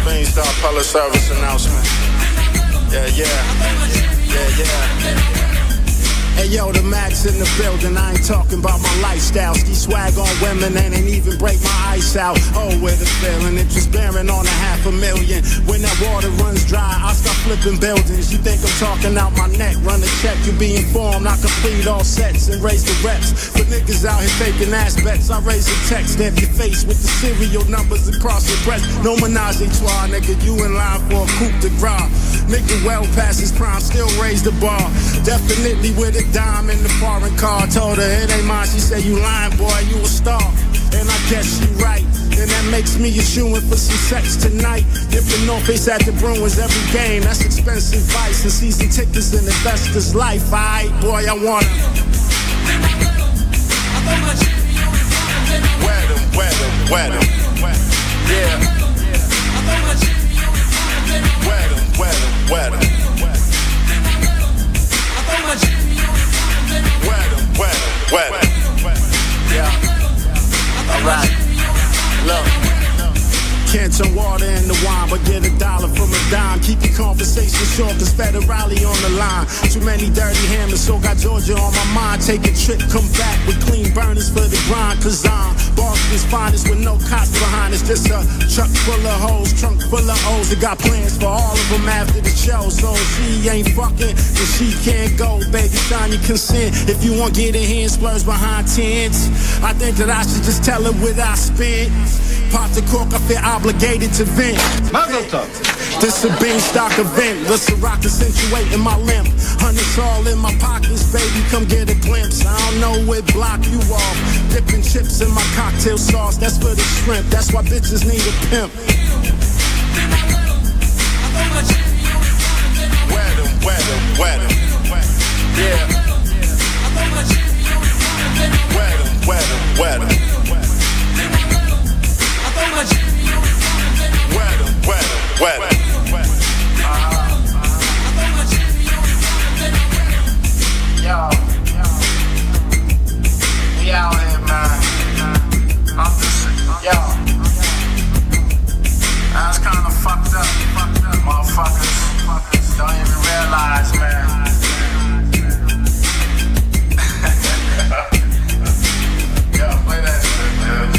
Beanstalk Public Service announcement. Yeah. Hey yo, the Max in the building, I ain't talking about my lifestyle. Ski swag on women and ain't even break my ice out. Oh, with the feeling, interest bearing on $500,000. When that water runs dry, I start flipping buildings. You think I'm talking out my neck, run a check, you be informed. I complete all sets and raise the reps. For niggas out here taking aspects, I raise a text, stamp your face with the serial numbers across your breast. No menage a trois, nigga, you in line for a coupe de gras. Nigga well past his prime, still raise the bar. Definitely with a dime in the foreign car. Told her it ain't mine, she said you lying boy, you a star. And I guess you right, and that makes me a shoo-in for some sex tonight. Dipping North Face at the Bruins every game, that's expensive vice. And season tickets in investor's life, aight boy I wanna wet 'em. Yeah. Wet 'em. Yeah. Alright. Look. Can't turn water into wine, but get $1 from a dime. Keep your conversation short, cause federally on the line. Too many dirty hammers, so got Georgia on my mind. Take a trip, come back with clean burners for the grind. Cause I'm Boston's finest with no cops behind us. Just a truck full of hoes, trunk full of O's. That got plans for all of them after the show. So if she ain't fucking, then she can't go. Baby, sign your consent. If you want get in hand, splurge behind tents. I think that I should just tell her what I spent. Pop the cork, I feel obligated to vent. This a Beanstalk event. The Ciroc accentuating my limp. Hundreds all in my pockets, baby, come get a glimpse. I don't know what block you off. Dipping chips in my cocktail sauce, that's for the shrimp. That's why bitches need a pimp. Wet 'em. Yeah. Wet 'em. Wet 'em. Yo, we out here, man. I'm just, yo. That's kinda fucked up. Motherfuckers don't even realize, man. Yo, play that shit, man.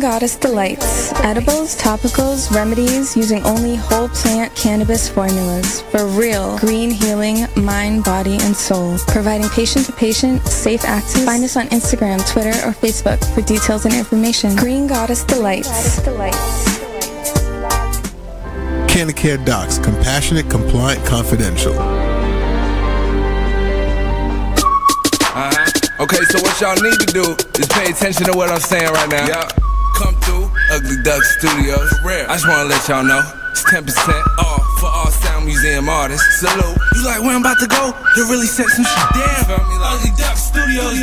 Goddess Delights. Edibles, topicals, remedies using only whole plant cannabis formulas for real green healing, mind, body, and soul. Providing patient-to-patient, safe access. Find us on Instagram, Twitter, or Facebook for details and information. Green Goddess Delights. Canacare Docs. Compassionate, compliant, confidential. Okay, so what y'all need to do is pay attention to what I'm saying right now. Yeah. Come through Ugly Duck Studios. For real. I just wanna let y'all know it's 10% off for all Sound Museum artists. Salute. You like where I'm about to go? They really set some shit down. Feel me? Like Ugly Duck Studios,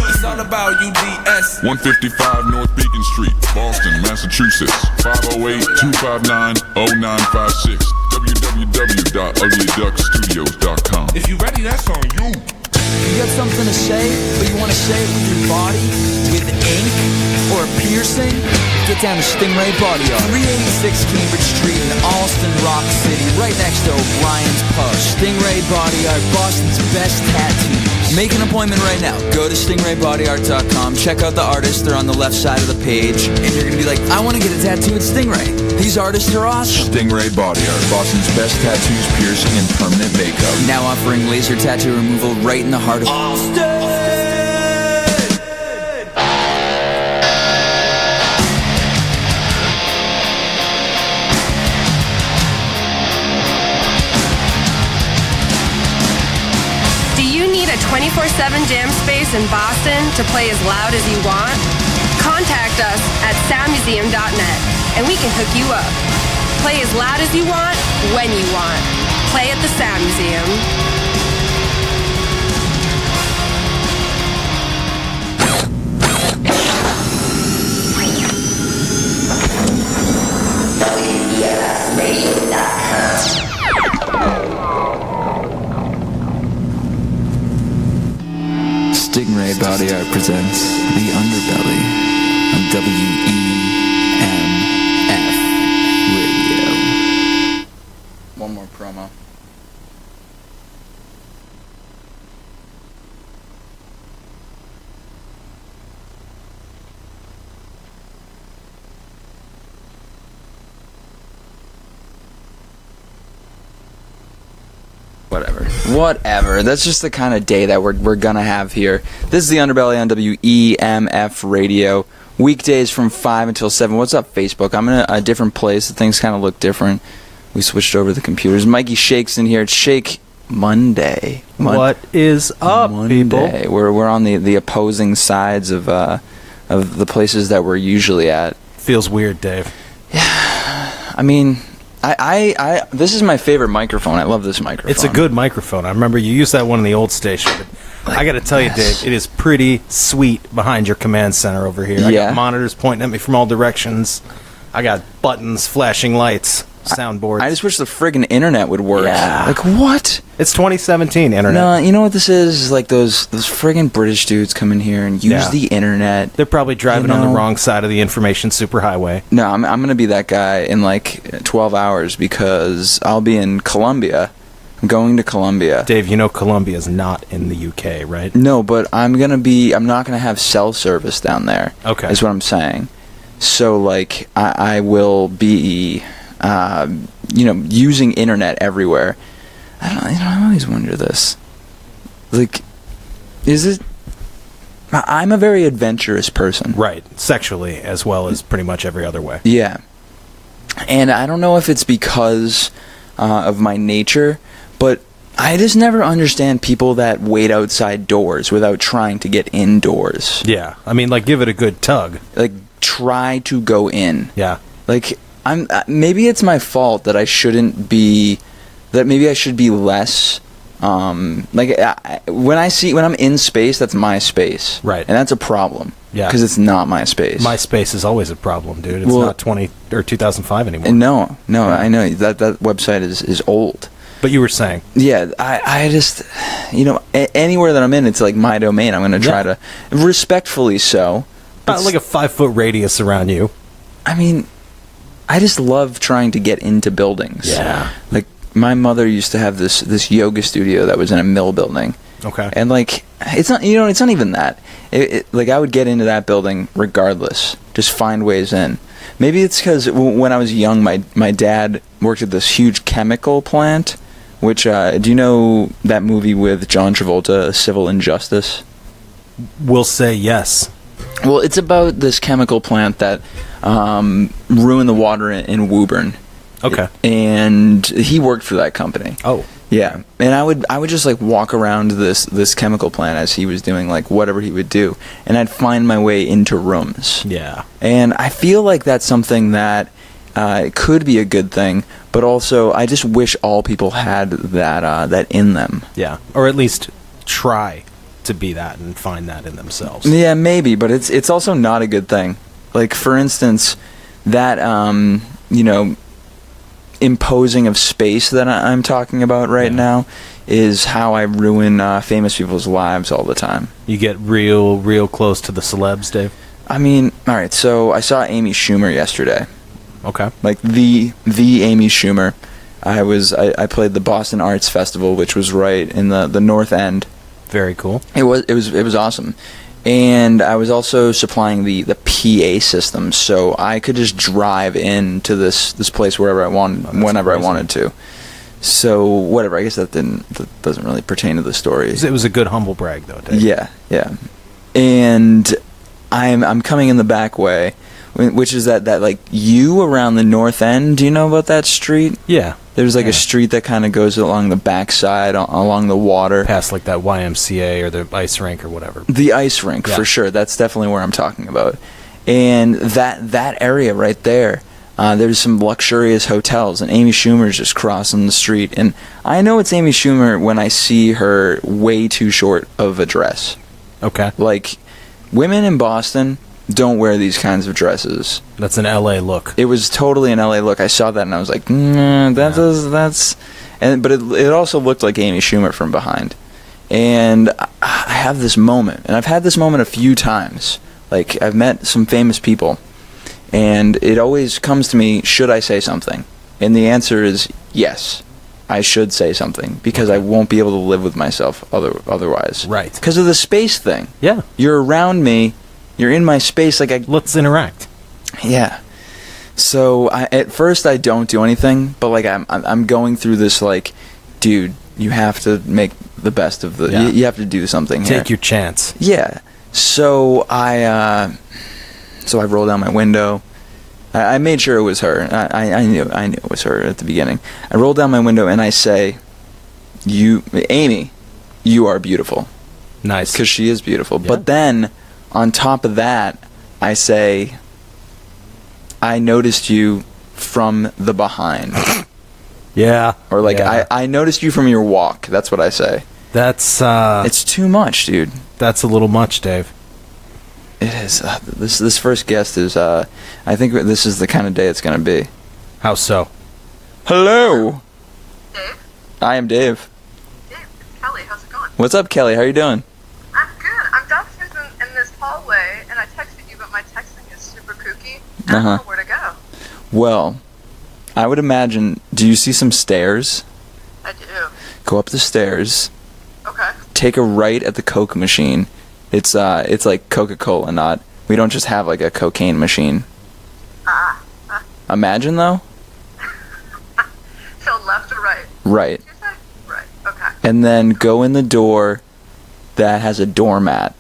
it's all about UDS. 155 North Beacon Street, Boston, Massachusetts. 508-259-0956. www.uglyduckstudios.com. If you ready, that's on you. You got something to shave, but you want to shave with your body, with ink, or a piercing? Get down to Stingray Body Art, 386 Cambridge Street in Allston, Rock City, right next to O'Brien's Pub. Stingray Body Art, Boston's best tattoos. Make an appointment right now. Go to stingraybodyart.com, check out the artists, they're on the left side of the page, and you're going to be like, I want to get a tattoo at Stingray. These artists are awesome. Stingray Body Art, Boston's best tattoos, piercing, and permanent makeup. Now offering laser tattoo removal right in the heart of Austin. 24/7 jam space in Boston to play as loud as you want? Contact us at soundmuseum.net and we can hook you up. Play as loud as you want, when you want. Play at the Sound Museum. Stingray Body Art presents The Underbelly on WEMF Radio. One more promo. Whatever. That's just the kind of day that we're gonna have here. This is the Underbelly on WEMF Radio. Weekdays from 5 until 7. What's up, Facebook? I'm in a different place. Things kind of look different. We switched over the computers. Mikey Shake's in here. It's Shake Monday. What is up, people? We're on the opposing sides of the places that we're usually at. Feels weird, Dave. Yeah. I mean, I this is my favorite microphone. I love this microphone. It's a good microphone. I remember you used that one in the old station. But I got to tell you, Dave, it is pretty sweet behind your command center over here. I got monitors pointing at me from all directions. I got buttons, flashing lights, soundboards. I just wish the friggin' internet would work. Yeah. Like, what? It's 2017 internet. No, you know what this is? Like those friggin' British dudes come in here and use the internet. They're probably driving on the wrong side of the information superhighway. No, I'm going to be that guy in like 12 hours because I'll be in Colombia. I'm going to Colombia. Dave, you know Colombia's not in the UK, right? No, but I'm not going to have cell service down there. Okay. Is what I'm saying. So, like, I will be, using internet everywhere. I always wonder this. Like, is it... I'm a very adventurous person. Right. Sexually, as well as pretty much every other way. Yeah. And I don't know if it's because of my nature, but I just never understand people that wait outside doors without trying to get indoors. Yeah. I mean, like, give it a good tug. Like, try to go in. Yeah. Like, maybe it's my fault that I shouldn't be... That maybe I should be less... when I'm in space, that's my space. Right. And that's a problem. Yeah. Because it's not my space. My space is always a problem, dude. It's not 2005 anymore. No, I know. That website is old. But you were saying. Yeah, I just... anywhere that I'm in, it's like my domain. I'm going to try to... Respectfully so. Like a 5-foot radius around you. I mean, I just love trying to get into buildings. Yeah. Like, my mother used to have this yoga studio that was in a mill building. Okay. And, like, it's not even that. Like, I would get into that building regardless. Just find ways in. Maybe it's because when I was young, my dad worked at this huge chemical plant, which, do you know that movie with John Travolta, Civil Injustice? We'll say yes. Well, it's about this chemical plant that ruined the water in Woburn. Okay. And he worked for that company. Oh. Yeah. And I would just like walk around this chemical plant as he was doing like whatever he would do, and I'd find my way into rooms. Yeah. And I feel like that's something that could be a good thing, but also I just wish all people had that in them. Yeah. Or at least try to be that and find that in themselves. Yeah, maybe, but it's also not a good thing. Like, for instance, that imposing of space that I'm talking about right now is how I ruin famous people's lives all the time. You get real close to the celebs, Dave? I mean, all right, so I saw Amy Schumer yesterday. Okay. Like, the Amy Schumer. I played the Boston Arts Festival, which was right in the North End. Very cool. It was awesome. And I was also supplying the PA system, so I could just drive into this place wherever I wanted, whenever I wanted to. So whatever. I guess that doesn't really pertain to the story. It was a good humble brag, though, Dave. Yeah. And I'm coming in the back way, which is that like U around the North End. Do you know about that street? Yeah. There's like a street that kind of goes along the backside, along the water. Past like that YMCA or the ice rink or whatever. The ice rink, for sure. That's definitely where I'm talking about. And that area right there, there's some luxurious hotels, and Amy Schumer's just crossing the street. And I know it's Amy Schumer when I see her way too short of a dress. Okay. Like, women in Boston don't wear these kinds of dresses. That's an LA look. It was totally an LA look. I saw that and I was like, that's... But it also looked like Amy Schumer from behind. And I have this moment, and I've had this moment a few times. Like, I've met some famous people, and it always comes to me, should I say something? And the answer is yes, I should say something, because I won't be able to live with myself otherwise. Right. Because of the space thing. Yeah. You're around me. You're in my space. Like let's interact. Yeah. So at first I don't do anything, but like I'm going through this like, dude, you have to make the best of the. Yeah. You have to do something. Take your chance. Yeah. So I rolled down my window. I made sure it was her. I knew it was her at the beginning. I rolled down my window and I say, Amy, you are beautiful. Nice. Because she is beautiful. Yeah. But then, on top of that, I say, I noticed you from the behind. Yeah. Or like, yeah. I noticed you from your walk. That's what I say. That's it's too much, dude. That's a little much, Dave. It is. This first guest is, I think this is the kind of day it's going to be. How so? Hello. Dave? I am Dave. Dave, it's Kelly. How's it going? What's up, Kelly? How you doing? I'm good. I'm downstairs in this hallway, and I texted you, but my texting is super kooky. I don't know where to go. Well, I would imagine, do you see some stairs? I do. Go up the stairs. Okay. Take a right at the Coke machine. It's like Coca-Cola, not... We don't just have like a cocaine machine. Imagine though. So left or right? Right. What did you say? Right. Okay. And then go in the door that has a doormat.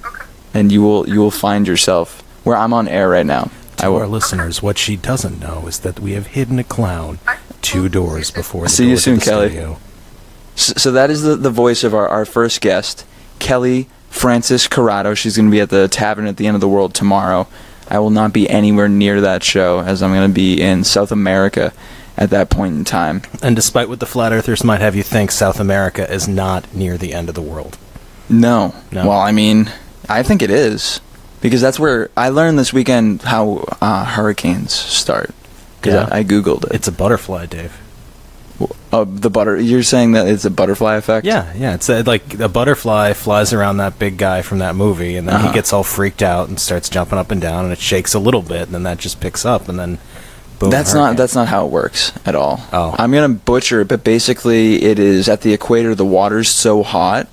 Okay. And you will find yourself where I'm on air right now. To our listeners, what she doesn't know is that we have hidden a clown 2 doors before the See door you to soon, the Kelly. studio. So that is the voice of our first guest, Kelly Francis Corrado. She's going to be at the Tavern at the End of the World tomorrow. I will not be anywhere near that show, as I'm going to be in South America at that point in time. And despite what the flat earthers might have you think, South America is not near the end of the world. No. Well, I mean, I think it is. Because that's where I learned this weekend how hurricanes start. Because I Googled it. It's a butterfly, Dave. You're saying that it's a butterfly effect? Yeah. It's like a butterfly flies around that big guy from that movie, and then he gets all freaked out and starts jumping up and down, and it shakes a little bit, and then that just picks up, and then boom. That's not how it works at all. Oh. I'm gonna butcher it, but basically it is at the equator. The water's so hot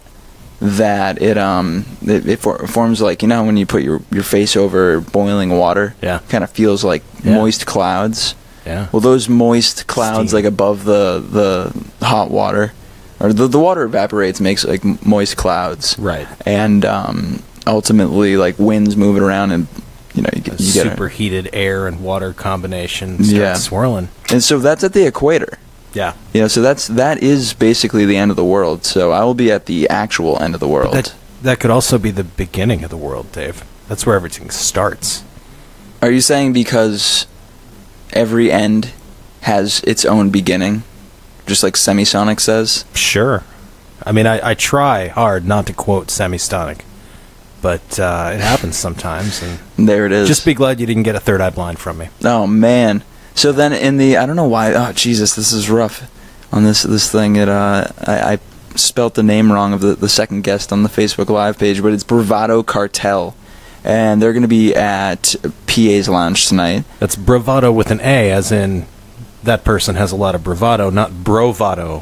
that it forms like, you know, when you put your face over boiling water. Yeah. Kind of feels like moist clouds. Yeah. Well, those moist clouds, like above the hot water, or the water evaporates, makes like moist clouds. Right. And ultimately, like winds moving around, and you get superheated air and water combination starts swirling. And so that's at the equator. Yeah. So that is basically the end of the world. So I will be at the actual end of the world. That could also be the beginning of the world, Dave. That's where everything starts. Are you saying because every end has its own beginning, just like Semisonic says? Sure. I mean, I try hard not to quote Semisonic, but it happens sometimes. And there it is. Just be glad you didn't get a third eye blind from me. Oh, man. So then I don't know why, oh, Jesus, this is rough on this thing. I spelt the name wrong of the second guest on the Facebook Live page, but it's Bravado Cartel. And they're going to be at PA's Lounge tonight. That's bravado with an A, as in that person has a lot of bravado, not brovado,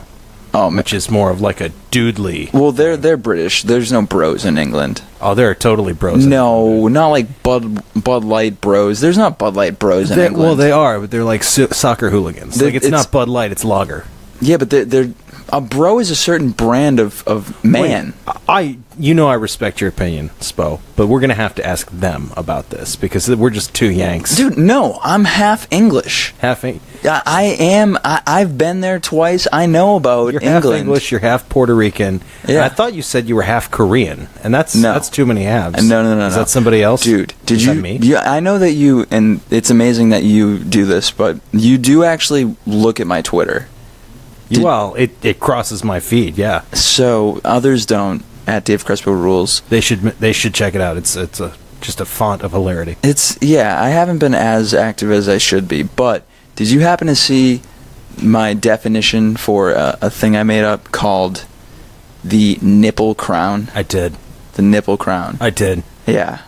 which is more of like a doodly. Well, they're British. There's no bros in England. Oh, they're totally bros. No, not like Bud Light bros. There's not Bud Light bros in England. Well, they are, but they're like soccer hooligans. It's not Bud Light, it's lager. Yeah, but they're A bro is a certain brand of man. Wait, I respect your opinion, Spo, but we're going to have to ask them about this because we're just two Yanks. Dude, no, I'm half English. I am. I've been there twice. I know about England. England. Half English, you're half Puerto Rican. Yeah. I thought you said you were half Korean, and that's too many halves. No. Is that somebody else? Dude, Is that me? Yeah, I know that you, and it's amazing that you do this, but you do actually look at my Twitter. Well, it crosses my feed, yeah. So others don't. At Dave Crespo Rules, they should check it out. It's just a font of hilarity. I haven't been as active as I should be, but did you happen to see my definition for a thing I made up called the nipple crown? I did. The nipple crown. I did. Yeah.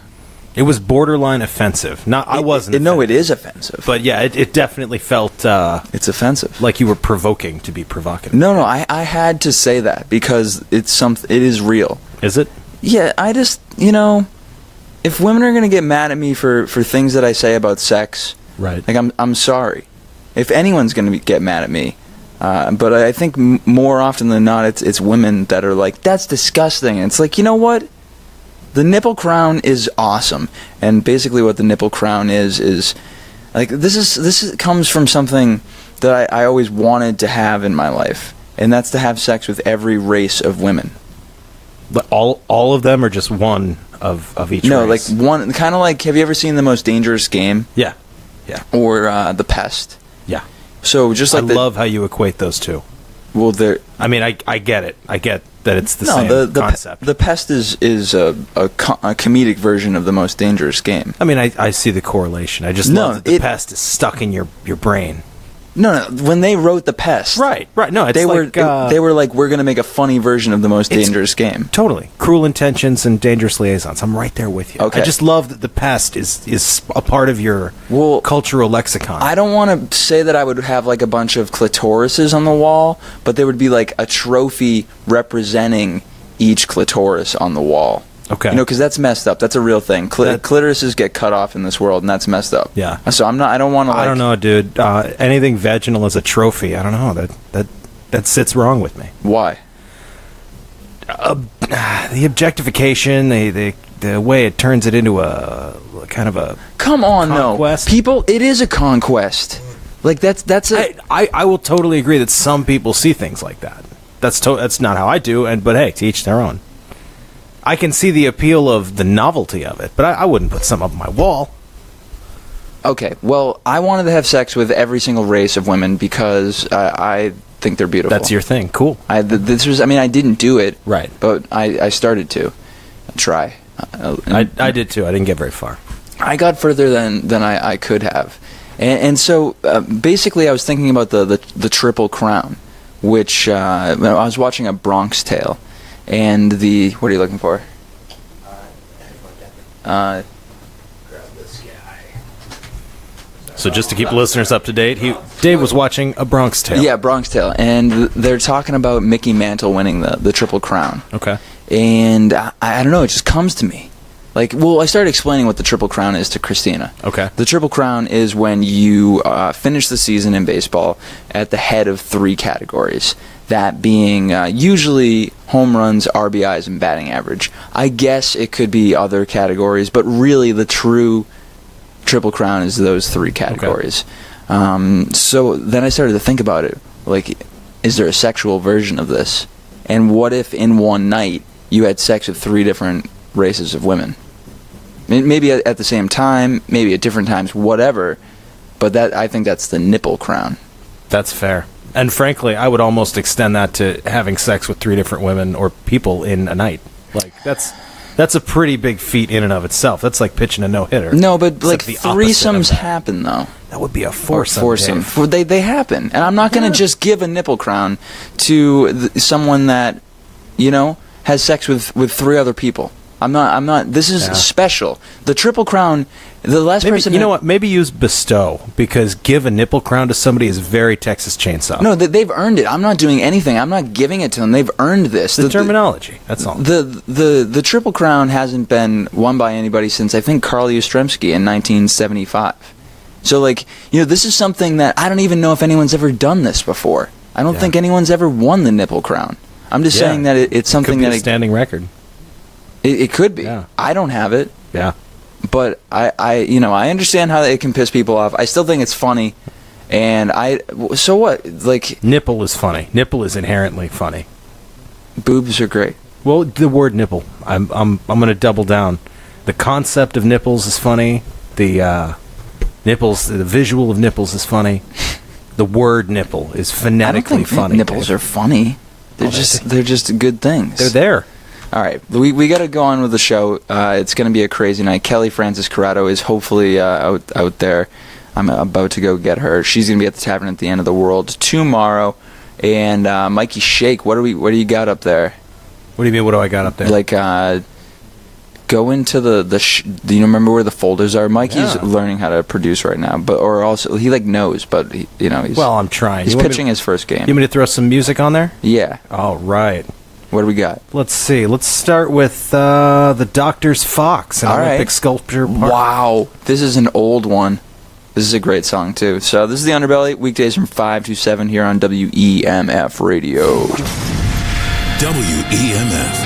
It was borderline offensive. I wasn't. No, it is offensive. But yeah, it definitely felt. It's offensive. Like you were provoking to be provocative. No, I had to say that because it is real. Is it? Yeah, I just if women are gonna get mad at me for things that I say about sex, right? Like I'm sorry. If anyone's gonna get mad at me, but I think more often than not, it's women that are like, that's disgusting. And it's like, you know what? The nipple crown is awesome, and basically what the nipple crown is like this comes from something that I always wanted to have in my life, and that's to have sex with every race of women. But all of them, or just one of each? No, race? like one. Kind of like, have you ever seen The Most Dangerous Game? Yeah. Or The Pest. Yeah. So just like I love how you equate those two. Well, I mean, I get it. I get that it's the same concept. The Pest is a comedic version of The Most Dangerous Game. I mean, I see the correlation. I just love that the Pest is stuck in your brain. No. When they wrote The Pest, right. No, it's they were like, we're going to make a funny version of The Most Dangerous Game. Totally. Cruel Intentions and Dangerous Liaisons. I'm right there with you. Okay. I just love that The Pest is a part of your cultural lexicon. I don't want to say that I would have like a bunch of clitorises on the wall, but there would be like a trophy representing each clitoris on the wall. Okay. Because that's messed up. That's a real thing. Clitorises get cut off in this world, and that's messed up. Yeah. So I don't want to. I don't know, dude. Anything vaginal as a trophy. I don't know. That sits wrong with me. Why? The objectification, the way it turns it into a kind of a come on, conquest. No, people. It is a conquest. Like that's a. I will totally agree that some people see things like that. That's not how I do. But hey, to each their own. I can see the appeal of the novelty of it, but I wouldn't put some up on my wall. Okay, well, I wanted to have sex with every single race of women because I think they're beautiful. That's your thing. Cool. I didn't do it. Right. But I started to try. I did too. I didn't get very far. I got further than I could have. And so, basically, I was thinking about the Triple Crown, which I was watching A Bronx Tale. And what are you looking for? Grab this guy. So just to keep listeners up to date, Dave was watching A Bronx Tale. Yeah, Bronx Tale, and they're talking about Mickey Mantle winning the Triple Crown. Okay. And I don't know, it just comes to me. I started explaining what the Triple Crown is to Christina. Okay. The Triple Crown is when you finish the season in baseball at the head of 3 categories. That being usually home runs, RBIs, and batting average. I guess it could be other categories, but really the true Triple Crown is those 3 categories. Okay. So then I started to think about it. Like, is there a sexual version of this? And what if in one night you had sex with 3 different races of women? Maybe at the same time, maybe at different times, whatever. But I think that's the nipple crown. That's fair. And frankly, I would almost extend that to having sex with 3 different women or people in a night. Like, that's a pretty big feat in and of itself. That's like pitching a no-hitter. No, but like threesomes happen, though. That would be a foursome. They happen. And I'm not going to just give a nipple crown to someone that, has sex with 3 other people. I'm not. This is special. The Triple Crown. The last person. You know what? Maybe use bestow, because give a nipple crown to somebody is very Texas Chainsaw. No, they've earned it. I'm not doing anything. I'm not giving it to them. They've earned this. The terminology. That's all. The Triple Crown hasn't been won by anybody since I think Carl Yastrzemski in 1975. So this is something that I don't even know if anyone's ever done this before. I don't think anyone's ever won the nipple crown. I'm just saying that it's something could be a standing record. It could be. Yeah. I don't have it. Yeah. But I understand how it can piss people off. I still think it's funny. And so what? Like, nipple is funny. Nipple is inherently funny. Boobs are great. Well, the word nipple, I'm going to double down. The concept of nipples is funny. The nipples, the visual of nipples is funny. The word nipple is phonetically funny. Nipples are funny. They're just good things. They're there. All right, we got to go on with the show. It's going to be a crazy night. Kelly Francis Corrado is hopefully out there. I'm about to go get her. She's going to be at the Tavern at the End of the World tomorrow. And Mikey Shake, what do you got up there? What do you mean? What do I got up there? Like, go into do you remember where the folders are? Mikey's learning how to produce right now, or also he knows, but he's I'm trying. He's pitching his first game. You want me to throw some music on there? Yeah. All right. What do we got? Let's see. Let's start with the Doctor's Fox and Olympic Sculpture Park. Wow, this is an old one. This is a great song, too. So this is The Underbelly, weekdays from 5 to 7 here on WEMF Radio. WEMF.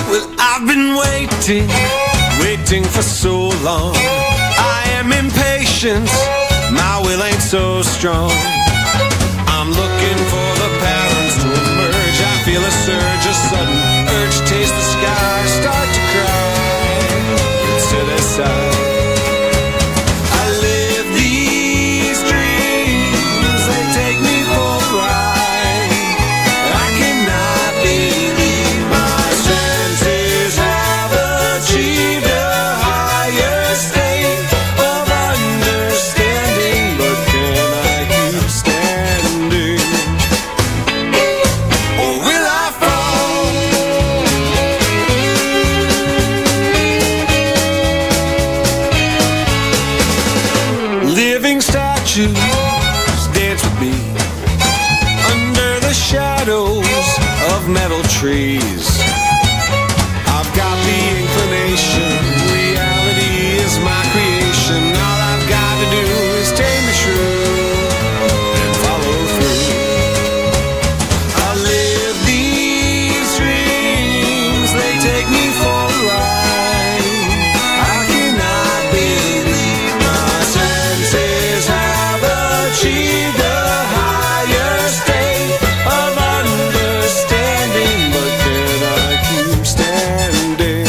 Well, I've been waiting for so long. I am impatient, my will ain't so strong. I'm looking for the patterns to emerge. I feel a surge, a sudden urge, taste the sky, start to cry, set aside. I live these dreams, they take me for a ride. I cannot believe my senses have achieved a higher state of understanding, but can I keep standing? Or will I fall? Living statues dance with me under the shadows of metal trees. I've got the inclination, reality is my creation. All I've got to do is tame the shrew and follow through. I live these dreams, they take me for a ride. I cannot believe my senses have achieved a higher state of understanding, but can I keep standing?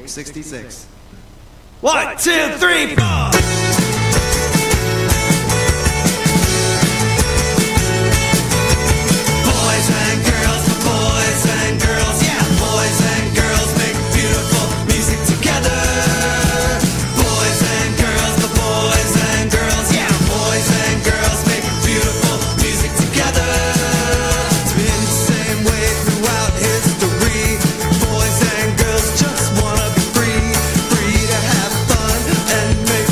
Tape 66. 1, 2, 3, 4. Boys and girls, yeah, boys and girls make beautiful music together. Boys and girls, yeah, boys and girls make beautiful music together. It's been the same way throughout history. Boys and girls just wanna be free to have fun and make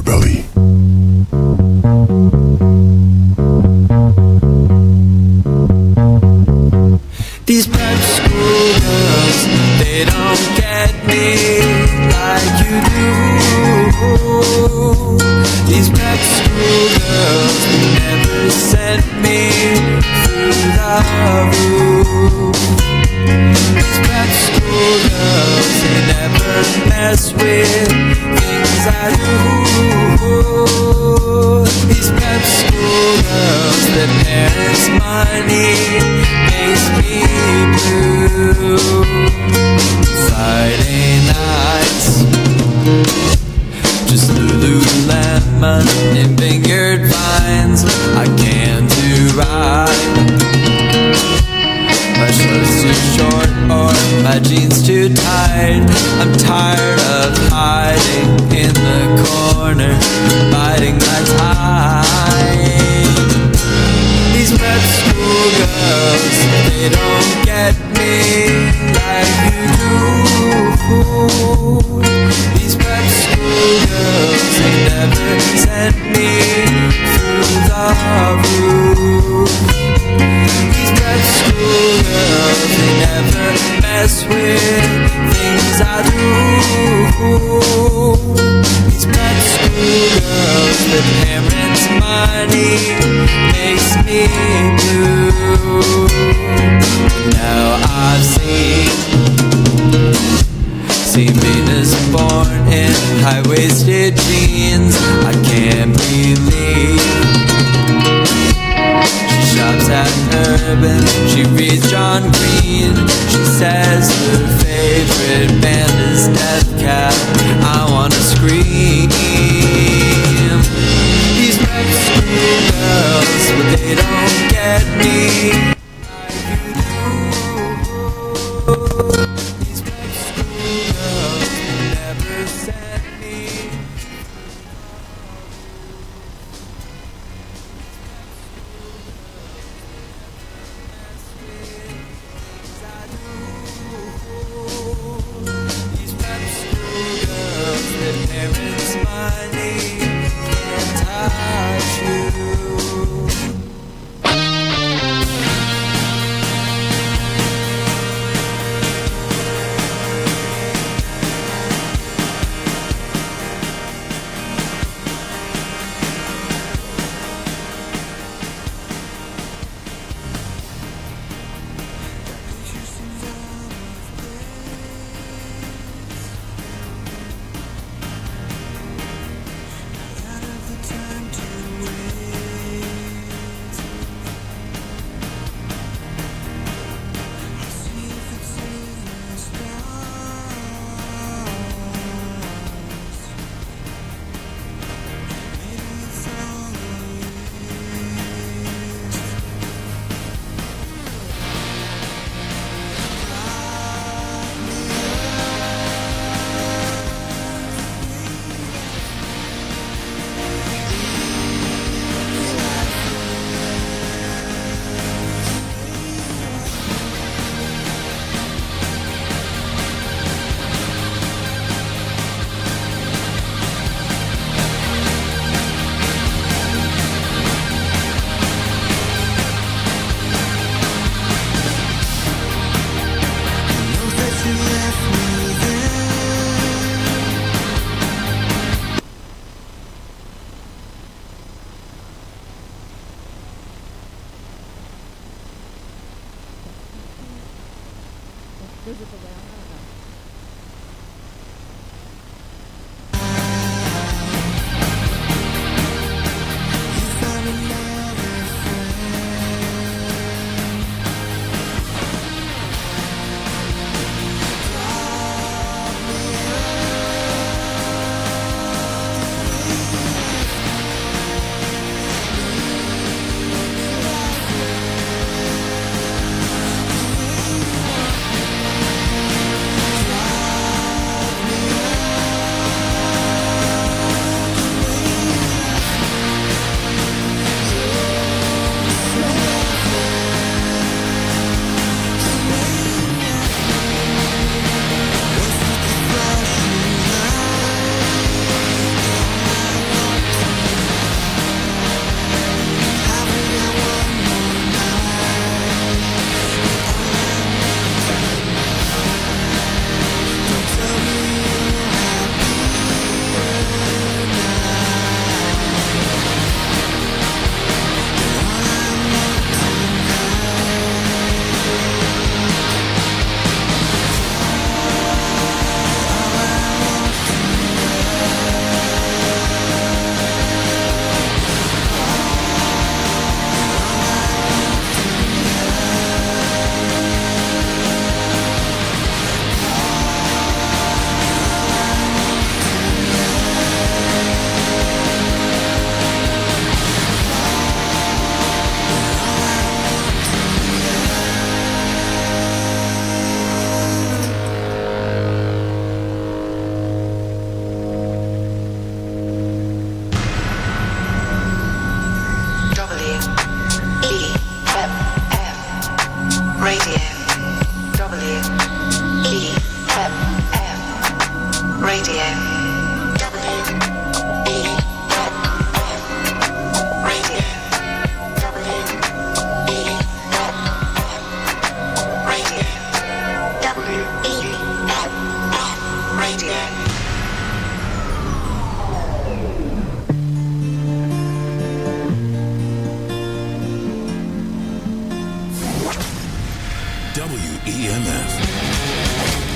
underbelly. These prep school girls, they don't get me like you do. These prep school girls never sent me through the roof. These prep school girls, they never mess with things I do. These prep school girls, their parents' money makes me blue. Friday nights, just Lululemon and vineyard vines. I can't do right. My shirt's too short or my jeans too tight. I'm tired of hiding in the corner, biding my time. These prep school girls, they don't get me like you do. These prep school girls, they never sent me through the roof. These prep school girls, they never mess with things I do. These prep school girls, their parents' money makes me blue. Now I've seen Venus born in high-waisted jeans. I can't believe she shops at Urban, she reads John Green. She says her favorite band is Death Cab. I wanna scream. These prep school girls, but they don't get me like you do. These prep school girls never sent me. These prep school girls, their parents' money can't touch you.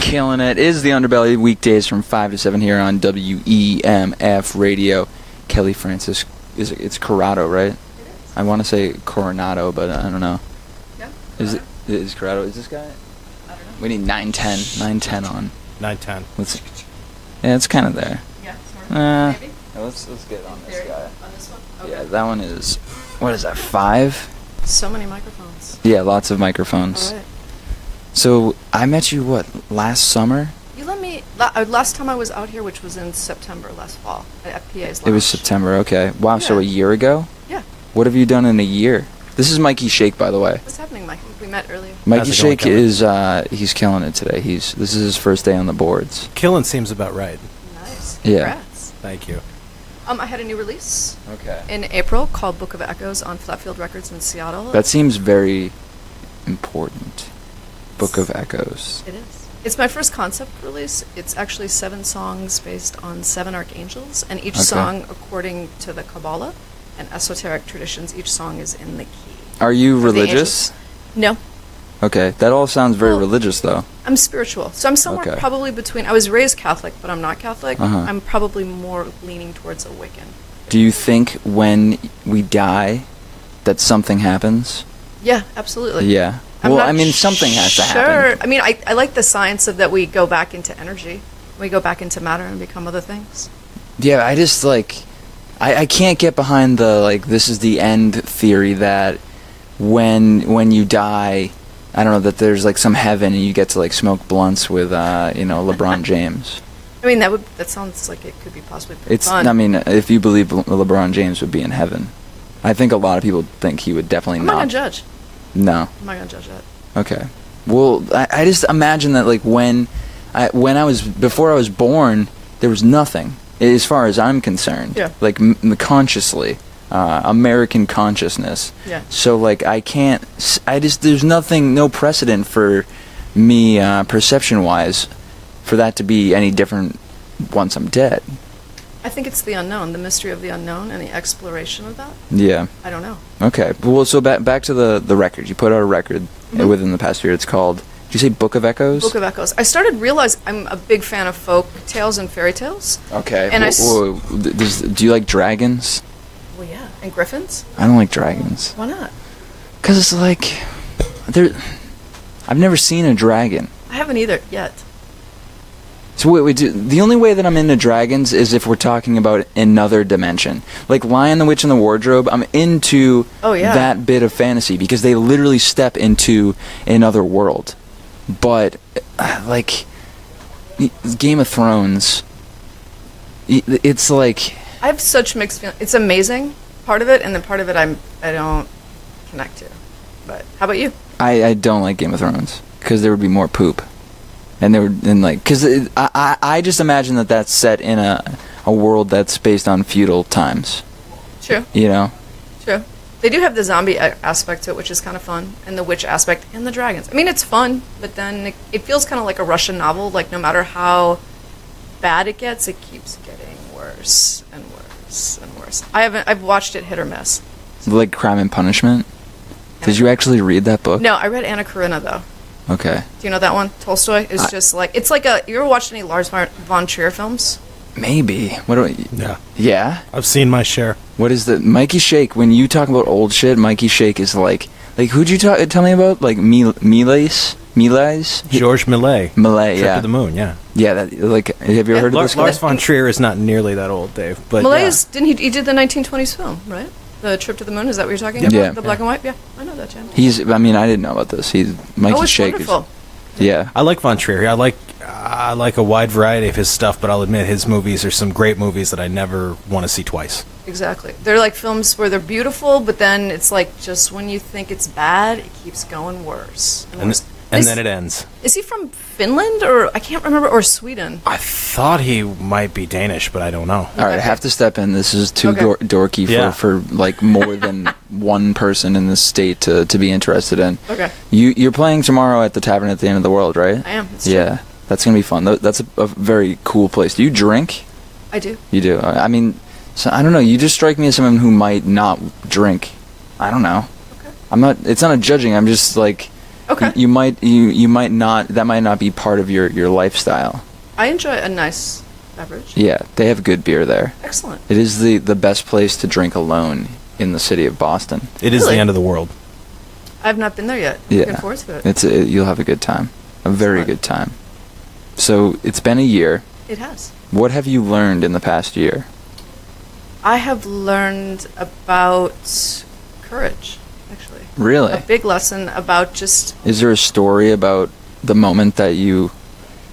killing it. It is the Underbelly, weekdays from 5 to 7 here on WEMF Radio. Kelly Francis, it's Corrado, right? I want to say Coronado, but I don't know. Yeah. Is Corrado, is this guy? I don't know. We need 910 on. 910. Yeah, it's kind of there. Yeah, sort of. Maybe. Let's get on this guy. On this one? Okay. Yeah, that one is, what is that, 5? So many microphones. Yeah, lots of microphones. All right. So, I met you, last summer? You let me, last time I was out here, which was in September, last fall, at FPA's Lounge. It was September, okay. Wow, Yeah. so a year ago? Yeah. What have you done in a year? This is Mikey Shake, by the way. What's happening, Mikey? We met earlier. Mikey Shake is, he's killing it today. This is his first day on the boards. Killing seems about right. Nice. Yeah. Congrats. Thank you. I had a new release. Okay. In April called Book of Echoes on Flatfield Records in Seattle. That seems very important. Book of Echoes. It is. It's my first concept release. It's actually 7 songs based on 7 archangels, and each song, according to the Kabbalah and esoteric traditions, each song is in the key. Are you religious? No. Okay, that all sounds very religious, though. I'm spiritual. So I'm somewhere probably between, I was raised Catholic, but I'm not Catholic. I'm probably more leaning towards a Wiccan. Do you think when we die that something happens? Yeah, absolutely. Yeah. Well, I mean, something has to happen. I mean, I like the science of that we go back into energy. We go back into matter and become other things. Yeah, I just, I can't get behind the, this is the end theory that when you die, I don't know, that there's, some heaven and you get to, smoke blunts with, LeBron James. I mean, that sounds like it could be possibly pretty fun. I mean, if you believe LeBron James would be in heaven, I think a lot of people think he would definitely not. I'm not going to judge. No. I'm not going to judge that. Okay. Well, I just imagine that, before I was born, there was nothing, as far as I'm concerned. Yeah. Consciously. American consciousness. Yeah. So, there's nothing, no precedent for me, perception-wise, for that to be any different once I'm dead. I think it's the unknown, the mystery of the unknown, and the exploration of that. Yeah. I don't know. Okay. Well, so back to the record. You put out a record within the past year. It's called, did you say Book of Echoes? Book of Echoes. I started realizing I'm a big fan of folk tales and fairy tales. Okay. And do you like dragons? Well, yeah. And griffins? I don't like dragons. Why not? Because it's I've never seen a dragon. I haven't either yet. So the only way that I'm into dragons is if we're talking about another dimension. Like Lion, the Witch, and the Wardrobe, I'm into that bit of fantasy because they literally step into another world. But, Game of Thrones, it's like... I have such mixed feelings. It's amazing, part of it, and then part of it I don't connect to. But how about you? I don't like Game of Thrones because there would be more poop. And they were because I just imagine that's set in a world that's based on feudal times. True. True. They do have the zombie aspect to it, which is kind of fun, and the witch aspect, and the dragons. I mean, it's fun, but then it feels kind of like a Russian novel. Like, no matter how bad it gets, it keeps getting worse and worse and worse. I've watched it hit or miss. Like Crime and Punishment? Did you actually read that book? No, I read Anna Karenina, though. Okay. Do you know that one? Tolstoy is just it's like you ever watched any Lars von Trier films? Maybe. Yeah. Yeah? I've seen my share. What is the Mikey Shake? When you talk about old shit, Mikey Shake is who'd you tell me about? Like Millais? Georges Millet. Millet, Trip to the Moon, yeah. Yeah, have you ever heard of this guy? Lars von Trier is not nearly that old, Dave. But Millet he did the 1920s film, right? The Trip to the Moon, is that what you're talking about? Yeah. The black and white? Yeah, I know that, Jen. I didn't know about this. Mikey Shake. Wonderful. Yeah. I like von Trier. I like a wide variety of his stuff, but I'll admit his movies are some great movies that I never want to see twice. Exactly. They're like films where they're beautiful, but then it's just when you think it's bad, it keeps going worse. And then it ends. Is he from Finland or I can't remember, or Sweden? I thought he might be Danish, but I don't know. All right, I have to step in. This is too dorky for more than one person in this state to be interested in. Okay. You're playing tomorrow at the Tavern at the End of the World, right? I am. Yeah, that's gonna be fun. That's a very cool place. Do you drink? I do. You do. I mean, so I don't know. You just strike me as someone who might not drink. I don't know. Okay. I'm not. It's not a judging. I'm just Okay. You might not. That might not be part of your lifestyle. I enjoy a nice beverage. Yeah, they have good beer there. Excellent. It is the best place to drink alone in the city of Boston. It is the end of the world. I've not been there yet. Yeah. Looking forward to it. You'll have a good time. A very good time. So it's been a year. It has. What have you learned in the past year? I have learned about courage, actually. Really? A big lesson about just... Is there a story about the moment that you...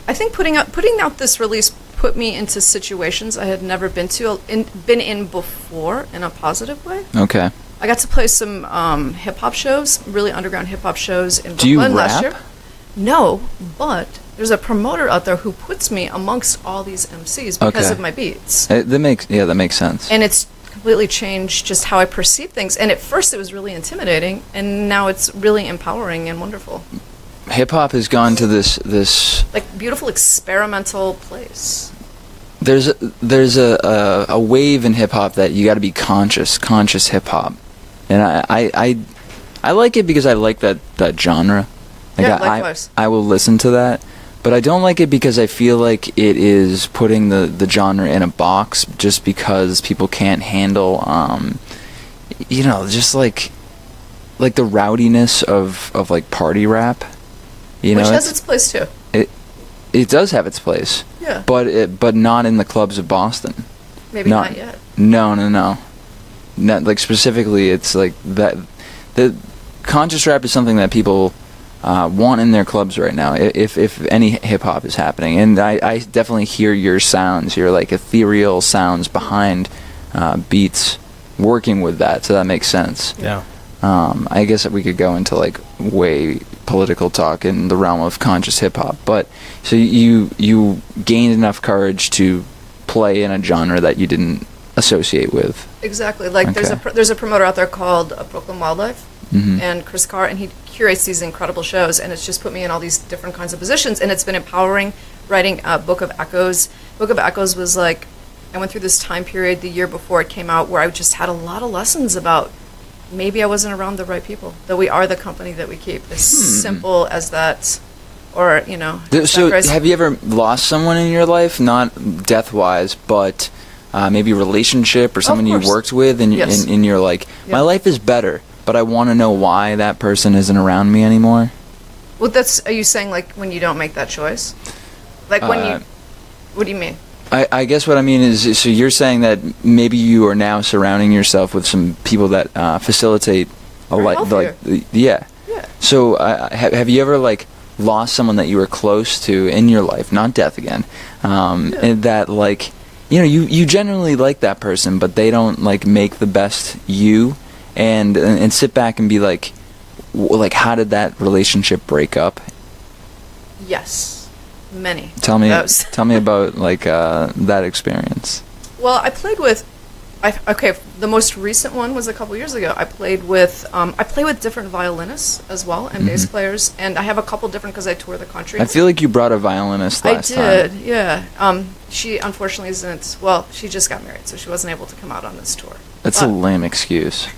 I think putting out this release put me into situations I had never been in before in a positive way. Okay. I got to play some hip-hop shows, really underground hip-hop shows in Do you Brooklyn last rap? year. No, but there's a promoter out there who puts me amongst all these MCs because of my beats. That makes sense. And it's completely changed just how I perceive things. And at first it was really intimidating, and now it's really empowering and wonderful. Hip hop has gone to this like beautiful experimental place. There's a wave in hip hop that you got to be conscious hip hop, and I like it because I like that genre. Like yeah, likewise. I will listen to that, but I don't like it because I feel like it is putting the genre in a box just because people can't handle, just like the rowdiness of like party rap. Which has its place too. It does have its place. Yeah. But not in the clubs of Boston. Maybe not yet. No. Not like specifically. It's like that. The conscious rap is something that people want in their clubs right now. If any hip hop is happening, and I definitely hear your sounds, your like ethereal sounds behind beats, working with that. So that makes sense. Yeah. I guess that we could go into like way political talk in the realm of conscious hip hop, but so you gained enough courage to play in a genre that you didn't associate with. Exactly. Like there's a promoter out there called Brooklyn Wildlife, and Chris Carr, and he curates these incredible shows, and it's just put me in all these different kinds of positions, and it's been empowering. Writing Book of Echoes. Book of Echoes was like, I went through this time period the year before it came out where I just had a lot of lessons about maybe I wasn't around the right people, that we are the company that we keep. As simple as that, or, So have you ever lost someone in your life, not death-wise, but maybe a relationship or someone you worked with, and you're like, my life is better, but I want to know why that person isn't around me anymore? Well, are you saying like when you don't make that choice? Like when what do you mean? I guess what I mean is, so you're saying that maybe you are now surrounding yourself with some people that facilitate a life, yeah. So have you ever like lost someone that you were close to in your life, not death again, and that like you generally like that person, but they don't like make the best you, and sit back and be like how did that relationship break up? Yes. Many. Tell me about like that experience. Well, I played with. The most recent one was a couple years ago. I play with different violinists as well and bass players, and I have a couple different because I tour the country. I feel like you brought a violinist last time. I did, yeah. She unfortunately isn't. Well, she just got married, so she wasn't able to come out on this tour. That's a lame excuse.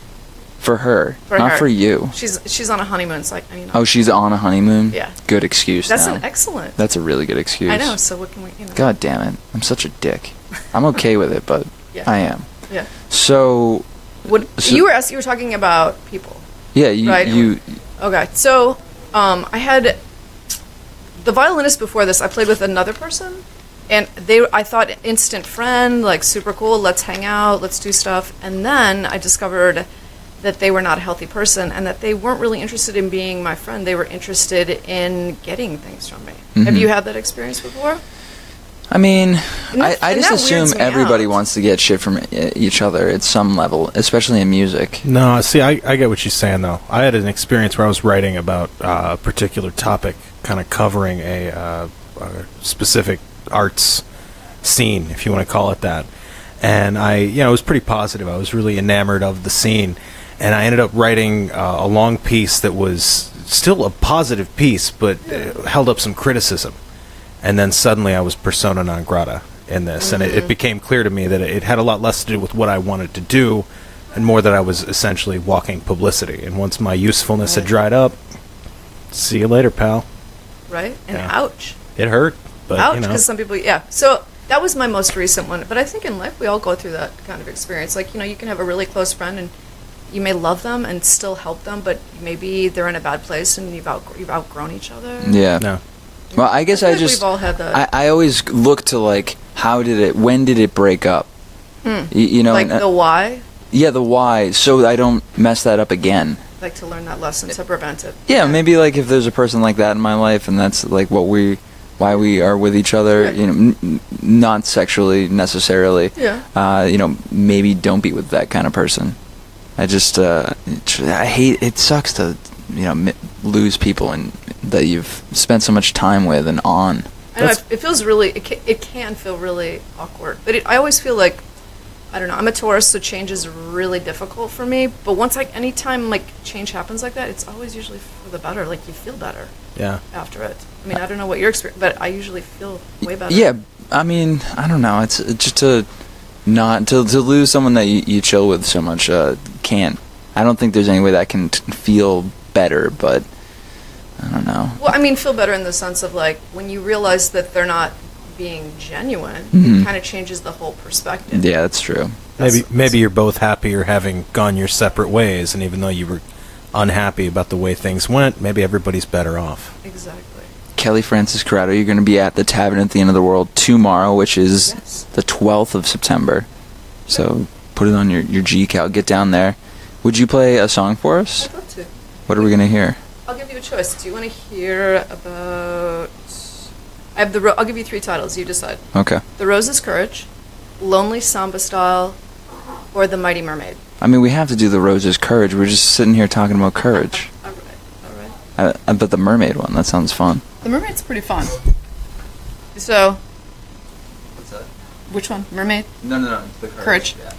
For her, not for you. She's on a honeymoon. It's like, Oh, she's on a honeymoon? Yeah. Good excuse. That's an excellent. That's a really good excuse. I know. So what can we? God damn it! I'm such a dick. I'm okay with it, but I am. Yeah. So. You were talking about people. Yeah. Right? Okay. So, I had the violinist before this. I played with another person, and I thought instant friend, like super cool. Let's hang out. Let's do stuff. And then I discovered that they were not a healthy person, and that they weren't really interested in being my friend. They were interested in getting things from me. Have you had that experience before? I mean, I just assume everybody wants to get shit from each other at some level, especially in music. No, see, I get what she's saying, though. I had an experience where I was writing about a particular topic, kind of covering a specific arts scene, if you want to call it that. And it was pretty positive. I was really enamored of the scene. And I ended up writing a long piece that was still a positive piece, but held up some criticism. And then suddenly I was persona non grata in this. And it became clear to me that it had a lot less to do with what I wanted to do, and more that I was essentially walking publicity. And once my usefulness had dried up, See you later, pal. Right? And Yeah. ouch. It hurt, but Ouch, you know. because some people, yeah. So that was my most recent one. But I think in life we all go through that kind of experience. Like, you know, you can have a really close friend and you may love them and still help them, but maybe they're in a bad place and you've outgrown each other. Yeah. No. Well, I guess feel I like just we've all had that. I always look to like when did it break up? You know, like and, the why, yeah, the why, so I don't mess that up again. like to learn that lesson to prevent it. Yeah, maybe like if there's a person like that in my life, and that's like why we are with each other. Yeah. You know, not sexually necessarily. Yeah. You know, maybe don't be with that kind of person. I just I hate. It sucks to lose people and that you've spent so much time with and on. I know, it feels really, it can feel really awkward. But I always feel like, I don't know, I'm a Taurus, so change is really difficult for me. But once, anytime, change happens like that, it's always usually for the better. Like, you feel better after it. I mean, I don't know what your experience, but I usually feel way better. Yeah, I mean, I don't know. It's just to lose someone that you chill with so much, can't. I don't think there's any way that can feel better, but I don't know. Well, I mean, feel better in the sense of, when you realize that they're not being genuine, it kind of changes the whole perspective. Yeah, that's true. Maybe you're both happier having gone your separate ways, and even though you were unhappy about the way things went, maybe everybody's better off. Exactly. Kelly Francis Corrado, you're going to be at the Tavern at the End of the World tomorrow, which is the 12th of September. So put it on your G-Cal. Get down there. Would you play a song for us? I'd love to. What are we going to hear? I'll give you a choice. Do you want to hear about... I'll give you 3 titles. You decide. Okay. The Rose's Courage, Lonely Samba Style, or The Mighty Mermaid. I mean, we have to do the Rose's Courage. We're just sitting here talking about courage. All right. But the mermaid one, that sounds fun. The Mermaid's pretty fun. So... What's that? Which one? Mermaid? No. The Courage. Yeah.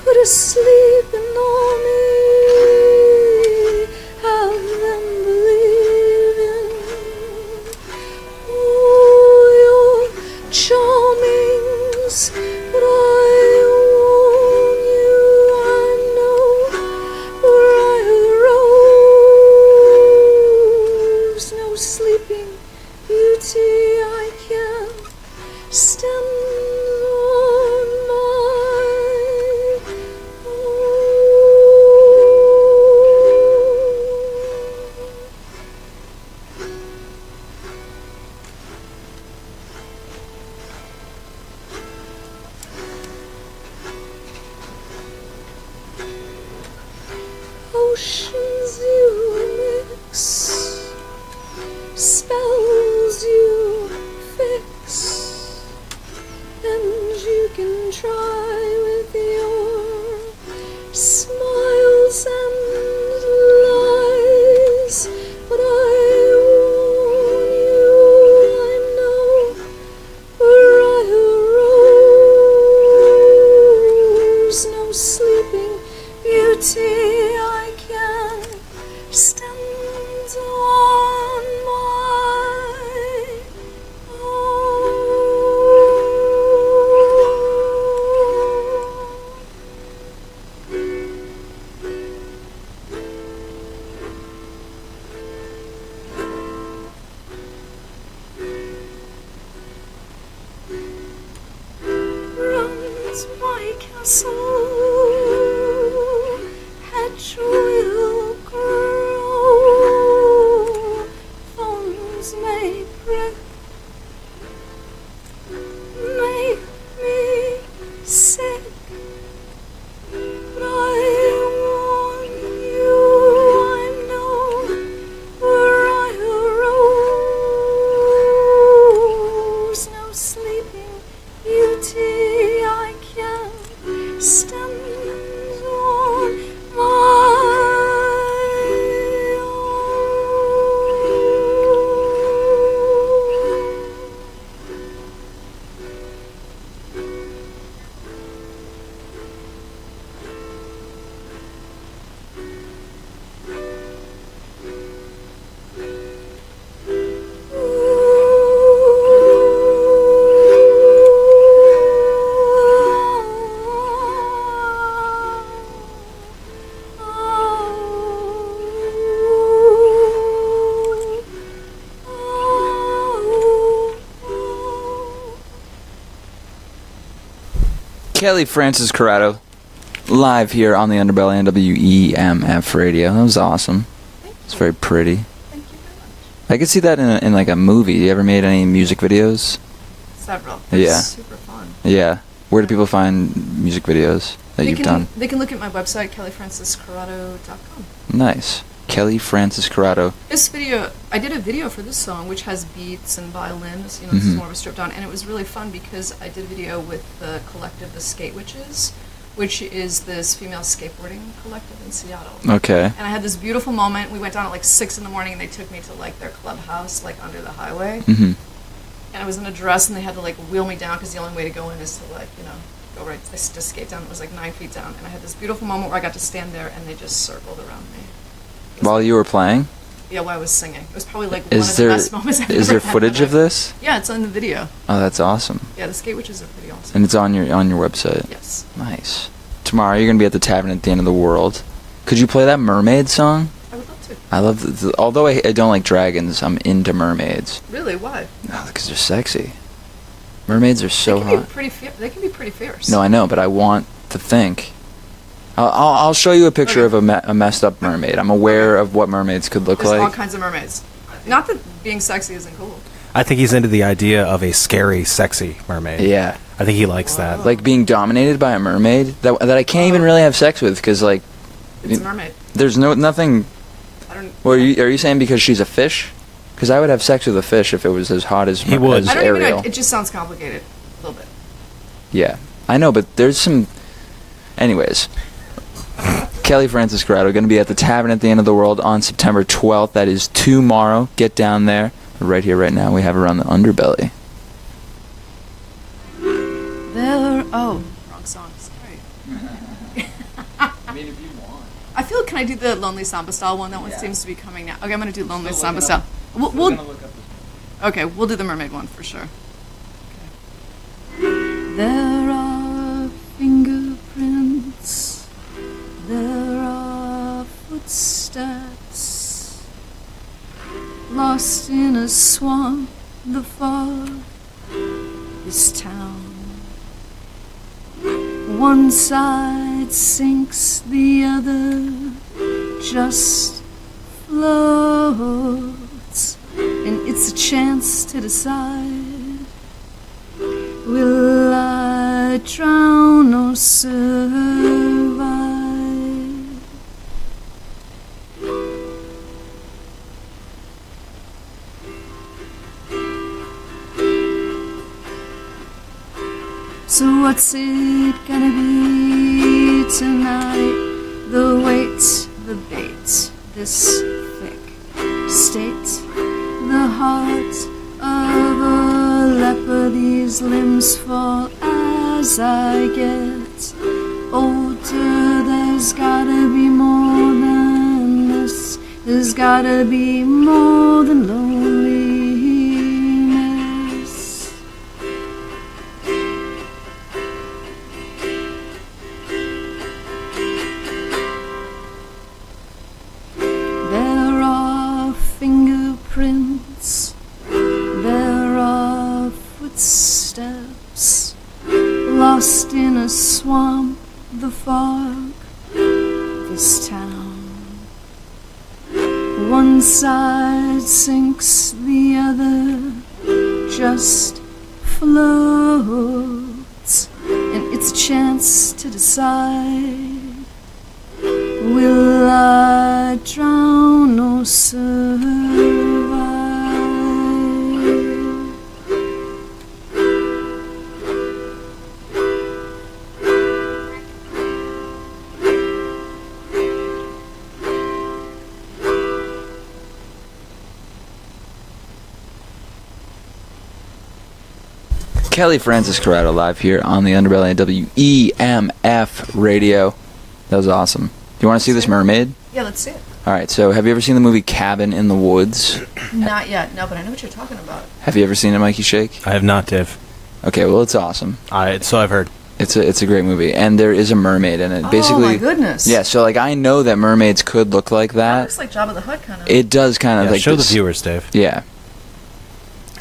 Put a sleep in on me, have them believing. Oh, your charmings, but I want you, I know, where I arose. No sleeping beauty I can stand on my oceans you mix, spells you fix, and you can try with your smiles and lies, but I warn you, I know where I arose. No sleeping beauty I can stand on my runs my castle, hedge will grow, thorns may prick, make me sick, but I warn you, I know where I arose. No sleeping beauty I can Kelly Francis Corrado, live here on the Underbelly on WEMF radio. That was awesome. It's very pretty. Thank you very much. I could see that in like a movie. You ever made any music videos? Several. Yeah. Super fun. Yeah. Where do people find music videos that you've done? They can look at my website, kellyfranciscorrado.com. Nice. Kelly Francis Corrado. This video, I did a video for this song, which has beats and violins. You know, this is more of a stripped down, and it was really fun because I did a video with the collective, the Skate Witches, which is this female skateboarding collective in Seattle. Okay. And I had this beautiful moment. We went down at like 6 in the morning, and they took me to like their clubhouse, like under the highway. Mm-hmm. And I was in a dress, and they had to like wheel me down because the only way to go in is to like, you know, go right, just skate down. It was like 9 feet down, and I had this beautiful moment where I got to stand there, and they just circled around me. While you were playing? Yeah, while I was singing. It was probably like one of the best moments I've ever had. Is there footage of this? Yeah, it's on the video. Oh, that's awesome. Yeah, the Skate Witches are pretty awesome. And it's on your website? Yes. Nice. Tomorrow you're going to be at the Tavern at the End of the World. Could you play that mermaid song? I would love to. I love although I don't like dragons, I'm into mermaids. Really? Why? Oh, because they're sexy. Mermaids are so hot. They can be pretty fierce. No, I know, but I want to think. I'll show you a picture of a messed up mermaid. I'm aware of what mermaids could look There's like. all kinds of mermaids. Not that being sexy isn't cool. I think he's into the idea of a scary, sexy mermaid. Yeah. I think he likes that. Like being dominated by a mermaid that I can't even really have sex with because like it's a mermaid. There's nothing. I don't. Well, are you saying because she's a fish? Because I would have sex with a fish if it was as hot as he would. I don't Ariel. even know. It just sounds complicated a little bit. Yeah, I know, but there's some. Anyways. Kelly Francis Corrado going to be at the Tavern at the End of the World on September 12th. That is tomorrow. Get down there. Right here, right now, we have her on the Underbelly. Wrong song. Sorry. I mean, if you want. I feel. Can I do the Lonely Samba style one? That one seems to be coming now. Okay, I'm gonna do Lonely Samba style. Okay, we'll do the mermaid one for sure. Okay. There are fingerprints. There are footsteps lost in a swamp. The fog is town. One side sinks, the other just floats, and it's a chance to decide: will I drown or survive? So what's it gonna be tonight? The weight, the bait, this thick state, the heart of a leper. These limbs fall as I get older. There's gotta be more than this. There's gotta be more than loneliness. There are fingerprints, there are footsteps lost in a swamp, the fog, this town. One side sinks, the other just floats, and it's a chance to decide: will I drown or survive? Kelly Francis Corrado live here on the Underbelly at WEMF radio. That was awesome. Do you want to see this mermaid? Yeah, let's see it. Alright, so have you ever seen the movie Cabin in the Woods? Not yet, no, but I know what you're talking about. Have you ever seen it, Mikey Shake? I have not, Dave. Okay, well, it's awesome. So I've heard. It's a great movie, and there is a mermaid in it. Basically, oh my goodness! Yeah, so like I know that mermaids could look like that. That looks like Jabba the Hutt kind of. It does kind of like show the viewers, Dave. Yeah.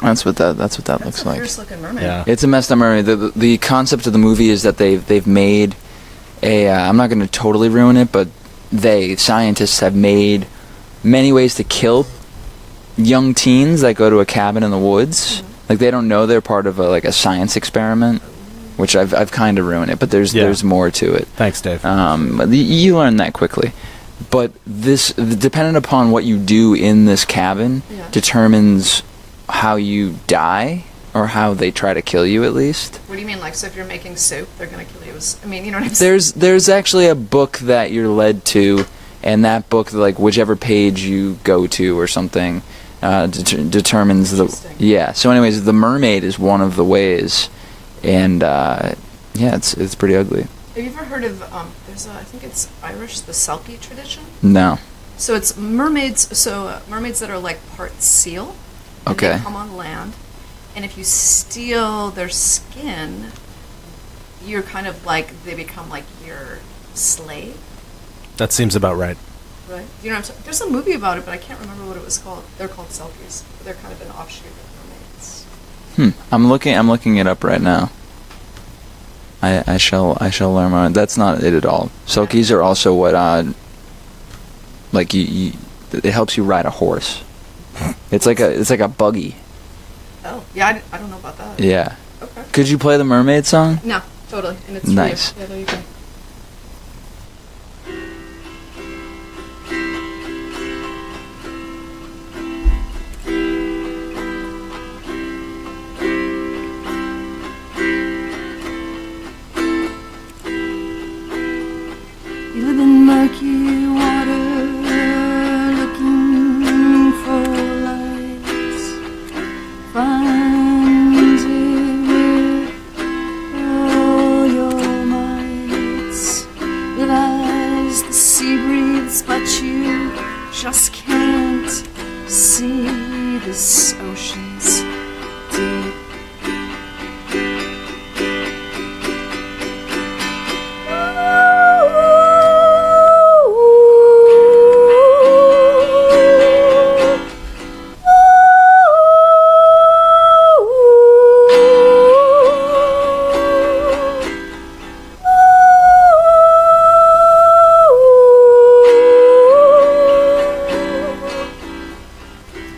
That's what that looks like. Fierce looking mermaid. Yeah. It's a messed up mermaid. The concept of the movie is that they've made a. I'm not going to totally ruin it, but scientists have made many ways to kill young teens that go to a cabin in the woods. Like they don't know they're part of a science experiment, which I've kind of ruined it. But there's more to it. Thanks, Dave. You learn that quickly. But this, dependent upon what you do in this cabin, determines how you die or how they try to kill you, at least. What do you mean? Like, so if you're making soup, they're going to kill you? I mean, you know what I'm saying? There's actually a book that you're led to, and that book, like whichever page you go to or something, determines the. Yeah. So, anyways, the mermaid is one of the ways, and it's pretty ugly. Have you ever heard of I think it's Irish, the Selkie tradition? No. So it's mermaids. So mermaids that are like part seal. And Okay. They come on land, and if you steal their skin, you're kind of like they become like your slave. That seems about right. Right. You know what I'm saying? There's a movie about it, but I can't remember what it was called. They're called Selkies. They're kind of an offshoot of mermaids. I'm looking it up right now. I shall learn more. That's not it at all. Selkies are also what like you it helps you ride a horse. It's like a buggy. Oh, yeah, I don't know about that. Yeah. Okay. Could you play the mermaid song? No, totally. And it's nice. Yeah, there you go. You live in murky water, looking for lights. Find it with all your mights. Live as the sea breathes, but you just can't see this ocean's deep.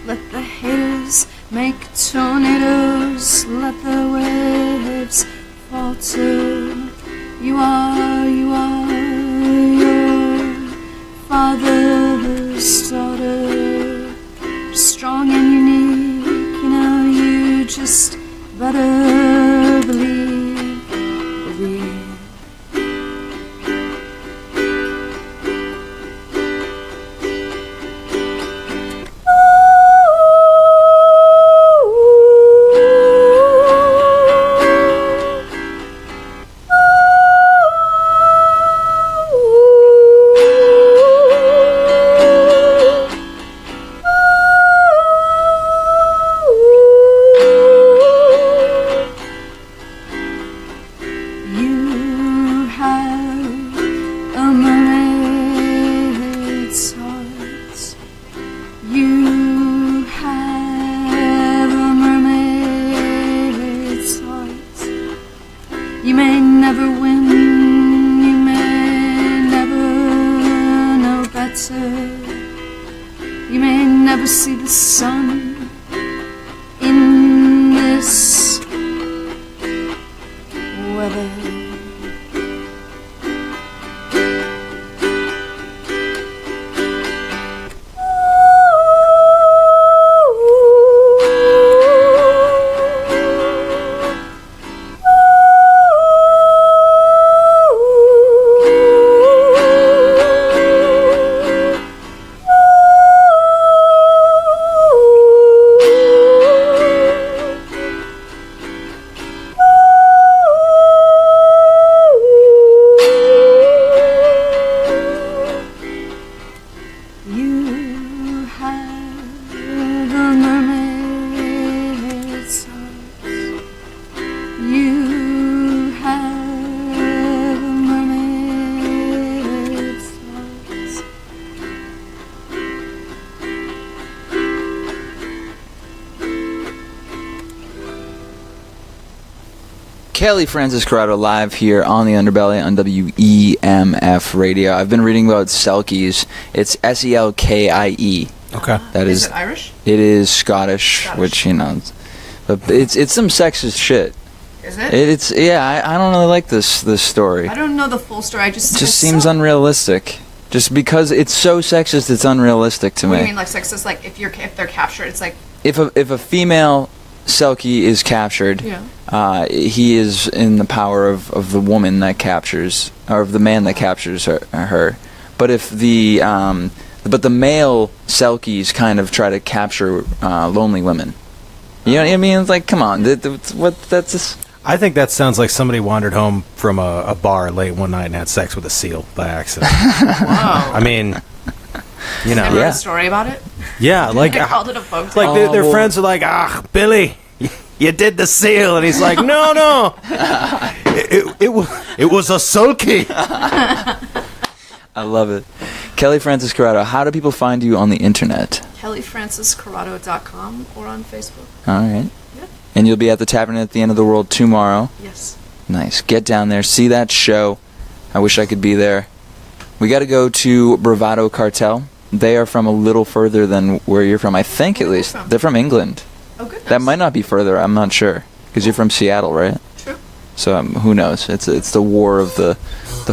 Let the haters make tornadoes, let the waves falter. You are your father's daughter. Strong and unique, you know, you just better believe. You have a mermaid's heart. You have a mermaid's heart. You may never win, you may never know better. You may never see the sun in this weather. Kelly Francis Corrado live here on the Underbelly on WEMF radio. I've been reading about Selkies. It's Selkie. Okay. That Is it Irish? It is Scottish, which, you know, but it's some sexist shit. Is it? It's I don't really like this story. I don't know the full story. It just seems unrealistic. Just because it's so sexist, it's unrealistic to me. What do you mean, like sexist? Like if they're captured, it's like if a female Selkie is captured, he is in the power of the woman that captures, or of the man that captures her. But if the male Selkies kind of try to capture lonely women. You know what I mean? It's like, come on, that's just... I think that sounds like somebody wandered home from a bar late one night and had sex with a seal by accident. Wow. I mean, you know. Ever heard a story about it? Yeah, like they called it a folk it's like their friends are like, Billy, you did the seal, and he's like, no, it was a sulky. I love it. Kelly Francis Corrado, how do people find you on the internet? KellyFrancisCorrado.com or on Facebook. All right. Yeah. And you'll be at the Tavern at the End of the World tomorrow. Yes. Nice. Get down there, see that show. I wish I could be there. We got to go to Bravado Cartel. They are from a little further than where you're from, I think, at least. They're from England. Oh, goodness. That might not be further. I'm not sure. Because you're from Seattle, right? True. So who knows? It's the war of the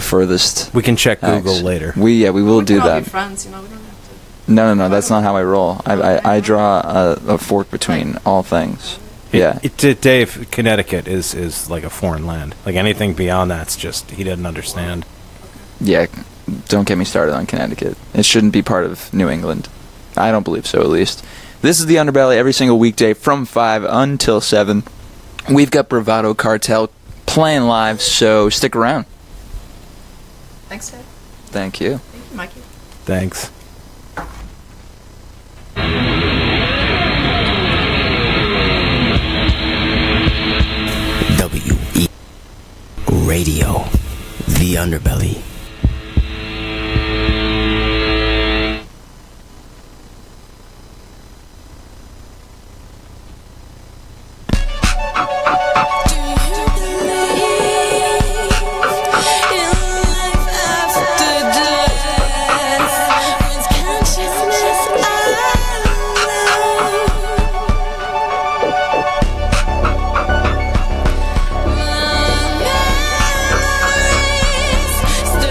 furthest. We can check Google later. We will do We can all that. be friends, you know. We don't have to. No. That's not how I roll. I draw a fork between all things. Yeah. Dave, Connecticut is like a foreign land. Like anything beyond that's just he doesn't understand. Yeah. Don't get me started on Connecticut. It shouldn't be part of New England. I don't believe so, at least. This is the Underbelly every single weekday from 5 until 7. We've got Bravado Cartel playing live, so stick around. Thanks, Dave. Thank you. Thank you, Mikey. Thanks. WE Radio, the Underbelly. Still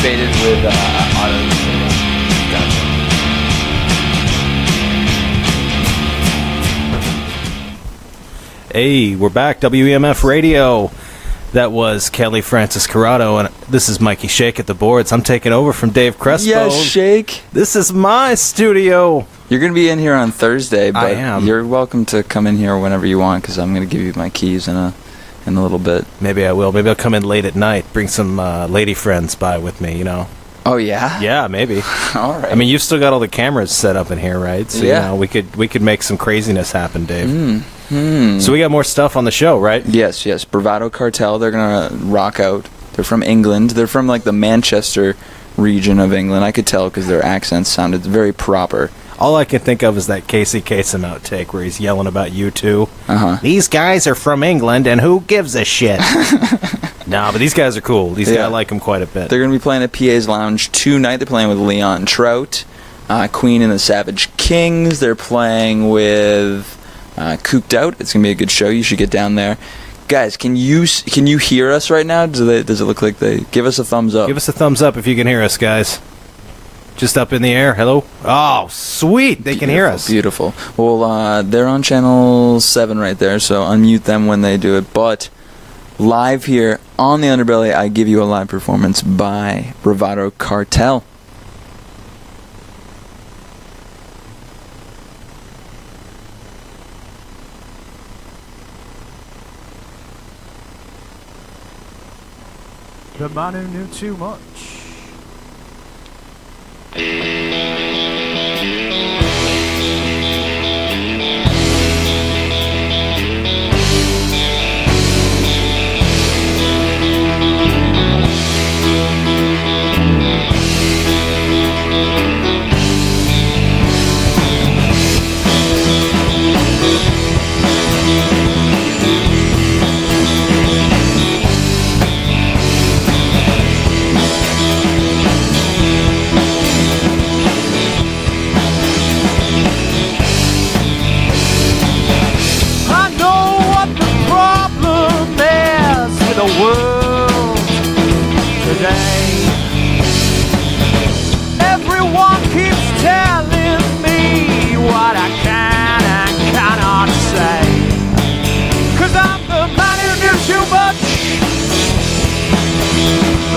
faded with auto. Gotcha. Hey, we're back. WEMF Radio. That was Kelly Francis Corrado, and this is Mikey Shake at the boards. I'm taking over from Dave Crespo. Yes, Shake. This is my studio. You're going to be in here on Thursday, but I am. You're welcome to come in here whenever you want, because I'm going to give you my keys in a little bit. Maybe I will. Maybe I'll come in late at night, bring some lady friends by with me, you know. Oh, yeah? Yeah, maybe. All right. I mean, you've still got all the cameras set up in here, right? So, yeah. You know, we could make some craziness happen, Dave. So we got more stuff on the show, right? Yes. Bravado Cartel, they're going to rock out. They're from England. They're from, like, the Manchester region of England. I could tell because their accents sounded very proper. All I can think of is that Casey Kasem outtake where he's yelling about U2. Uh-huh. These guys are from England, and who gives a shit? No, but these guys are cool. I like them quite a bit. They're going to be playing at PA's Lounge tonight. They're playing with Leon Trout, Queen and the Savage Kings. They're playing with Cooped Out. It's going to be a good show. You should get down there. Guys, can you hear us right now? Does it look like they... Give us a thumbs up. Give us a thumbs up if you can hear us, guys. Just up in the air. Hello? Oh, sweet. They can hear us. Beautiful. Well, they're on channel 7 right there, so unmute them when they do it. But live here on the Underbelly, I give you a live performance by Bravado Cartel. The man who knew too much.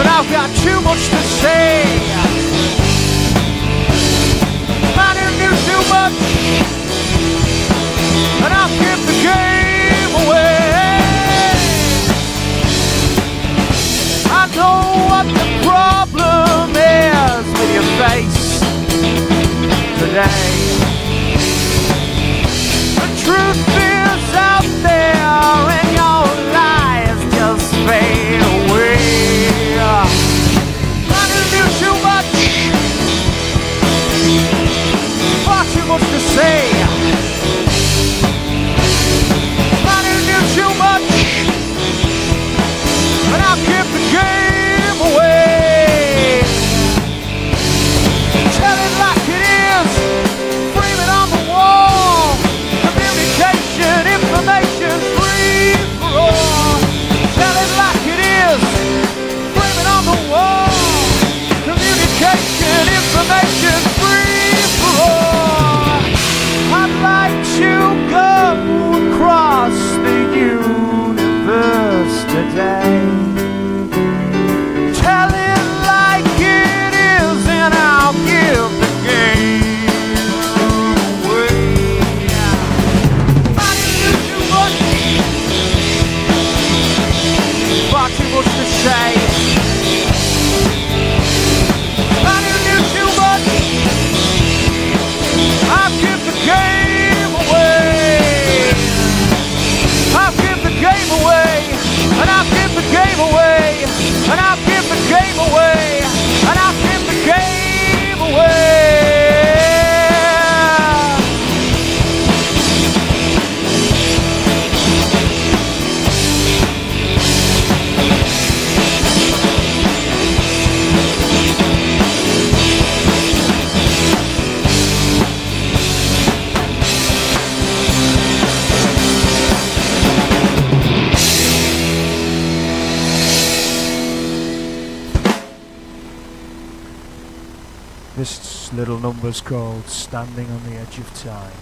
I've got too much to say. Man who knew too much, and I'll give the game away. I know what the problem is with your face today. The truth is out there, and your lies just fade away. Too much to say. Man who knew too much, and I'll give the game away. Tell it like it is, frame it on the wall. Communication, information, free for all. Tell it like it is, frame it on the wall. Communication, information, free for all. little number's called Standing on the Edge of Time.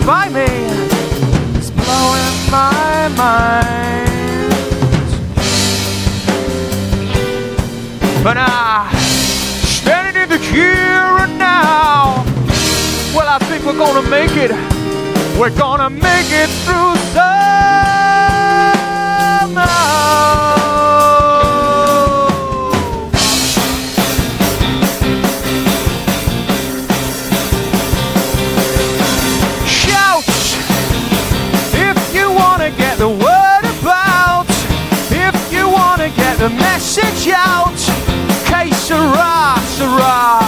By me, it's blowing my mind. But standing in the here and now, well, I think we're gonna make it. We're gonna make it through somehow. Get the word about, if you want to get the message out. Que sera, sera.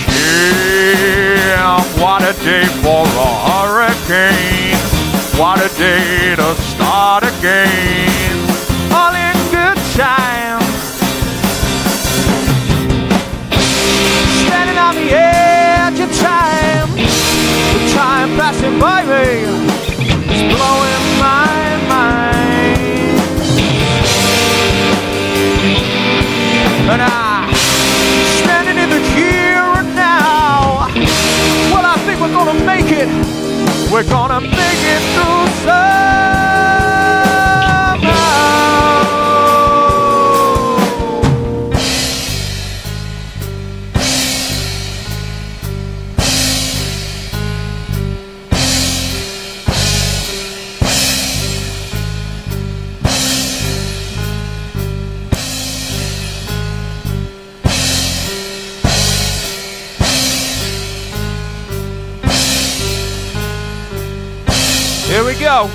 Yeah, what a day for a hurricane. What a day to start again. All in good time. Standing on the edge of time. The time passing by me is blowing my mind. And I'm standing in the here and now. Well, I think we're gonna make it. We're gonna make it through somehow. Here we go.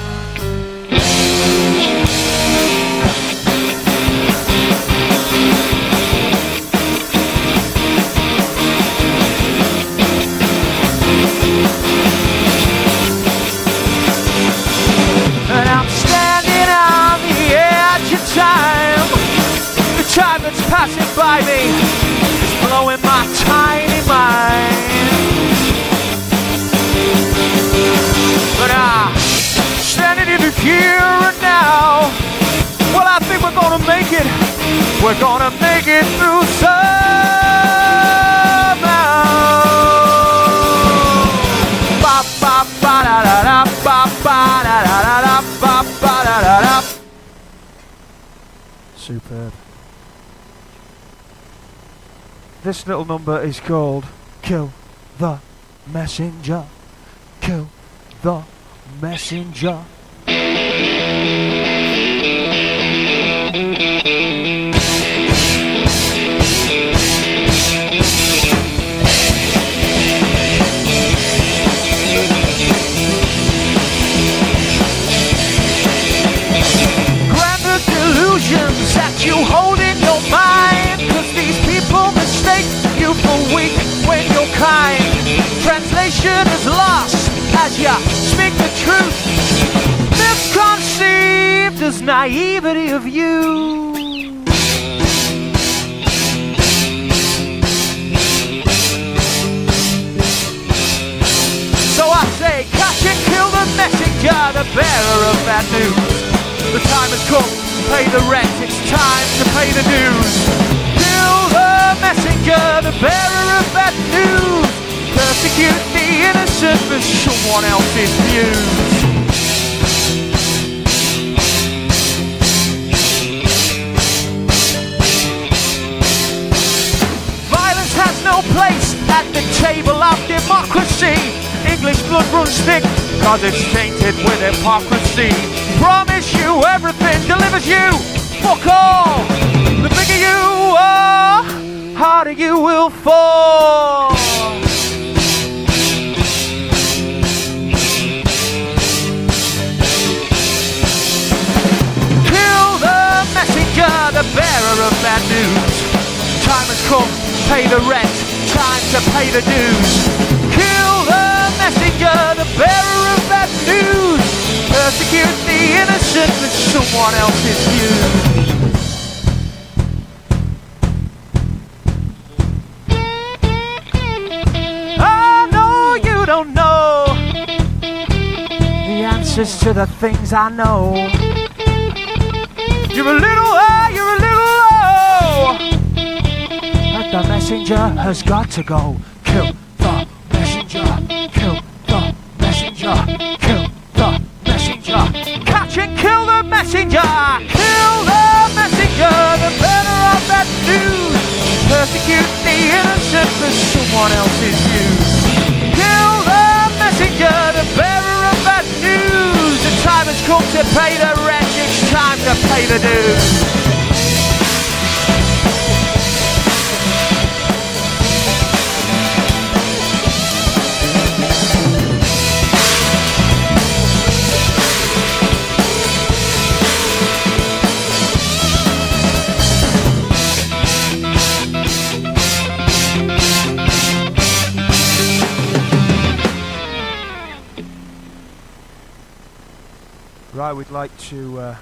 And I'm standing on the edge of time. The time that's passing by me is blowing my tiny mind. But standing in the here and now. Well, I think we're gonna make it. We're gonna make it through somehow. Ba ba ba da da da ba ba da da da da ba ba da da da. Superb. This little number is called Kill the Messenger. Kill the Messenger. Grander delusions that you hold in your mind, 'cause these people mistake you for weak when you're kind. Translation is lost as you speak the truth, misconceived as naivety of you. So I say, catch and kill the messenger, the bearer of bad news. The time has come to pay the rent, it's time to pay the dues. Kill the messenger, the bearer of bad news. Persecute the innocent for someone else's views. Violence has no place at the table of democracy. English blood runs thick, cause it's tainted with hypocrisy. Promise you everything delivers you. Fuck all. The bigger you are, harder you will fall. Kill the messenger, the bearer of bad news. Time has come, pay the rent, time to pay the dues. Kill the messenger, the bearer of bad news. Persecute the innocent with someone else's view. I know you don't know the answers to the things I know. You're a little high, you're a little low, but the messenger has got to go. Kill the messenger, kill the messenger, kill the messenger. Catch and kill the messenger, kill the messenger, the bearer of that news. Persecute the innocent for someone else's views. Kill the messenger, the bearer of that news. The time has come to pay the rent, it's time to pay the dues. Right, we'd like to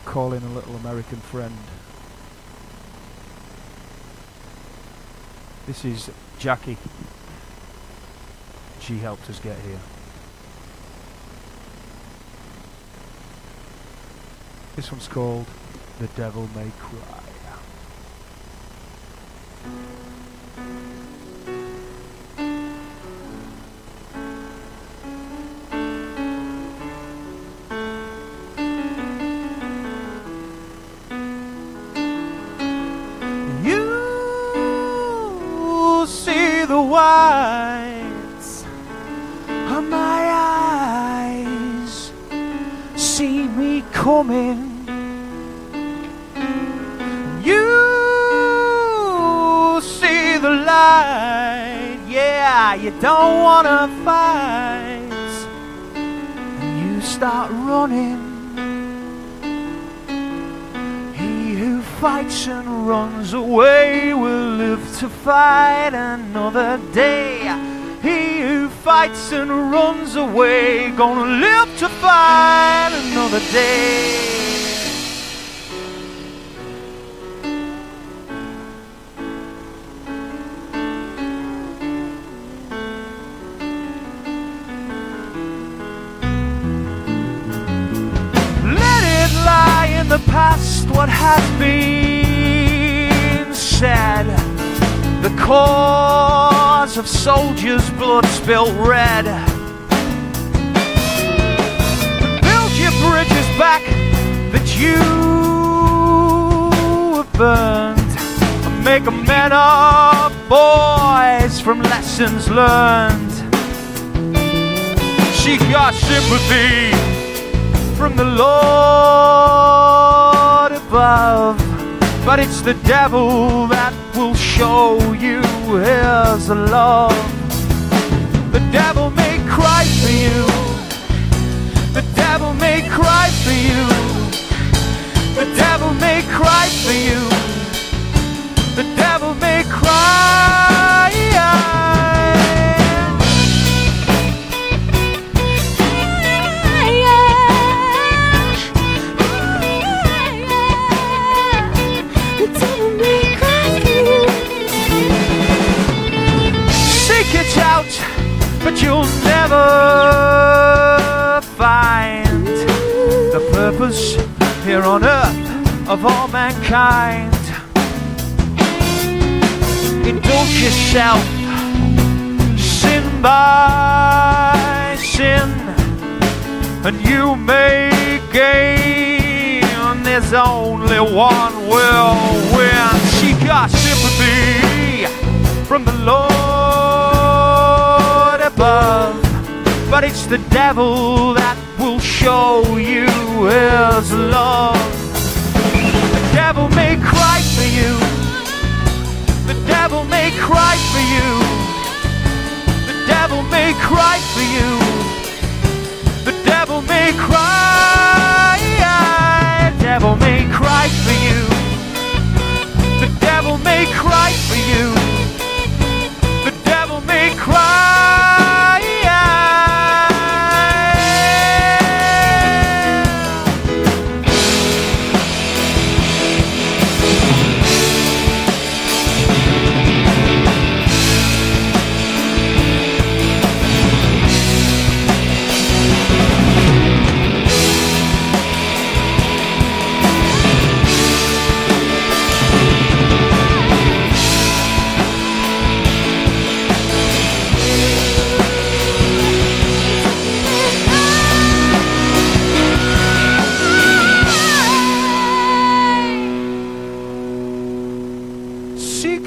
call in a little American friend. This is Jackie. She helped us get here. This one's called The Devil May Cry. Whites of my eyes see me coming. You see the light, yeah, you don't wanna fight, and you start running. He who fights and runs away will live to fight another day. He who fights and runs away gonna live to fight another day. Let it lie in the past what has been said. The cause of soldiers' blood spilt red. Build your bridges back that you have burned, and make men of boys from lessons learned. She got sympathy from the Lord above, but it's the devil that will show you his love. The devil may cry for you. The devil may cry for you. The devil may cry for you. The devil may cry. But you'll never find the purpose here on earth of all mankind. indulge yourself sin by sin, and you may gain. There's only one will win. Seek your sympathy from the Lord above, but it's the devil that will show you his love. The devil may cry for you. The devil may cry for you. The devil may cry for you. The devil may cry. The devil may cry for you. The devil may cry for you. The devil may cry.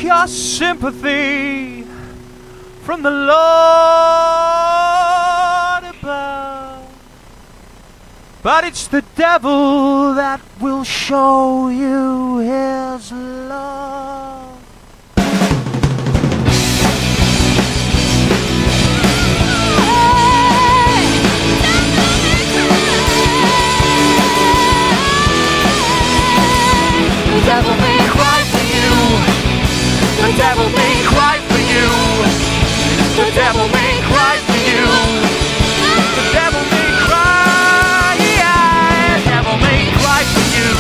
Your sympathy from the Lord above, but it's the devil that will show you his love. The devil may cry for you. The devil may cry for you. The devil may cry for you. The devil may cry. The devil may cry for you.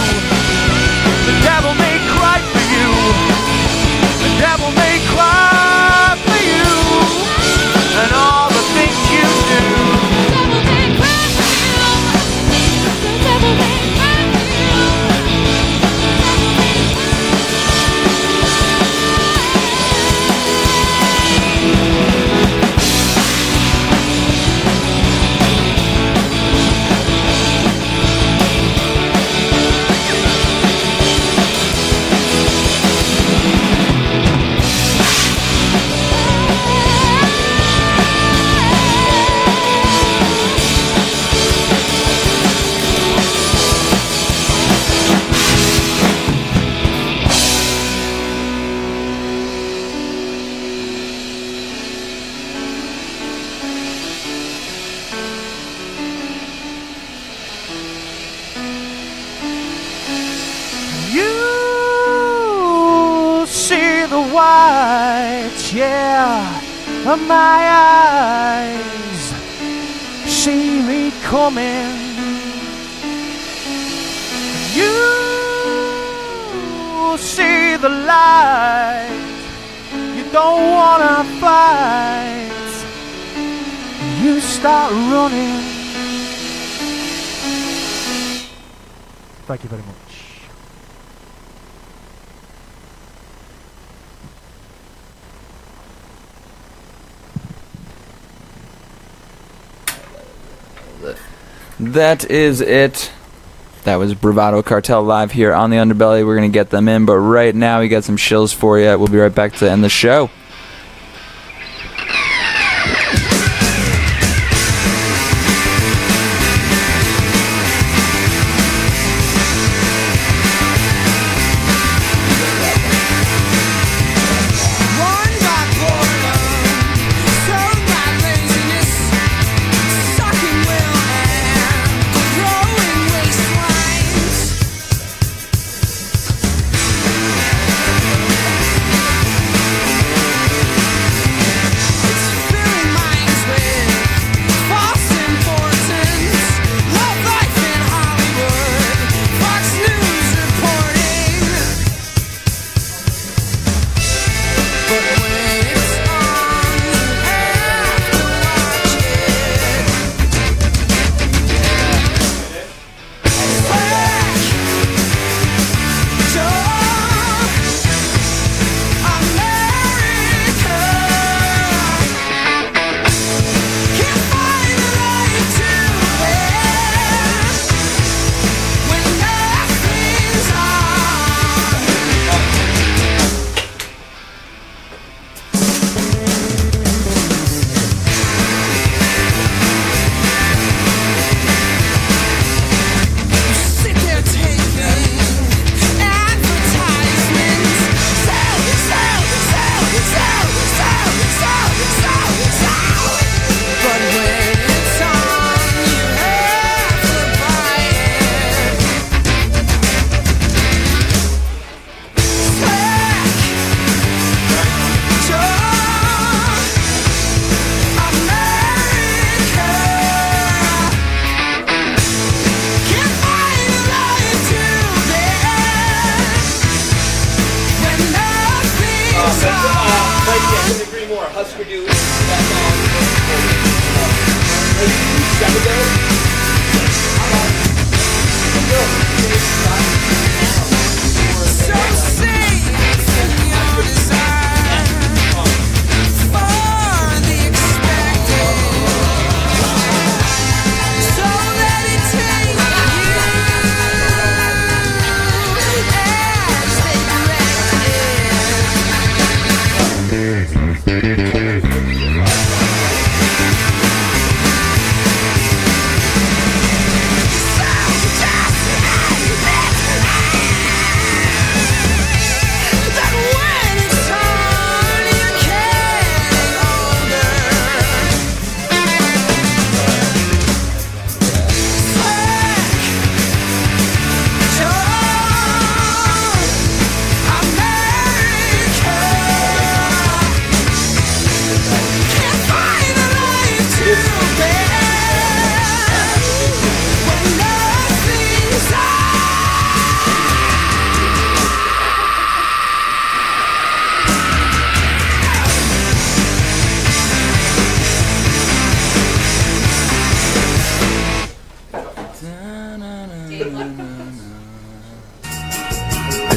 The devil may cry for you. The devil may cry for you. And all the things you do. The devil may cry for you. Yeah, my eyes see me coming. You see the light. You don't wanna fight. You start running. Thank you very much. That is it. That was Bravado Cartel live here on the Underbelly. We're going to get them in, but right now we got some shills for you. We'll be right back to end the show. 3 more. Husker Du back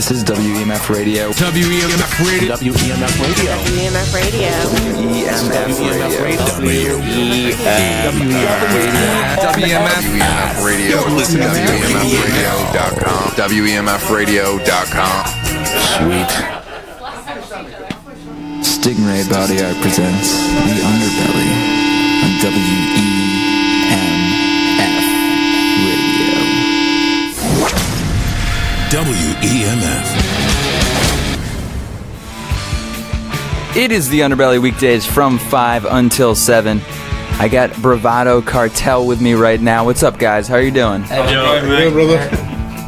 This is WEMF Radio. WEMF Radio. WEMF Radio. WEMF Radio. WEMF Radio. WEMF Radio. Listen to WEMFradio.com. WEMFradio.com. Sweet. Stingray Body Art presents The Underbelly on WEMF Radio. WEMF. It is The Underbelly weekdays from 5 until 7. I got Bravado Cartel with me right now. What's up, guys? How are you doing? Hey, brother.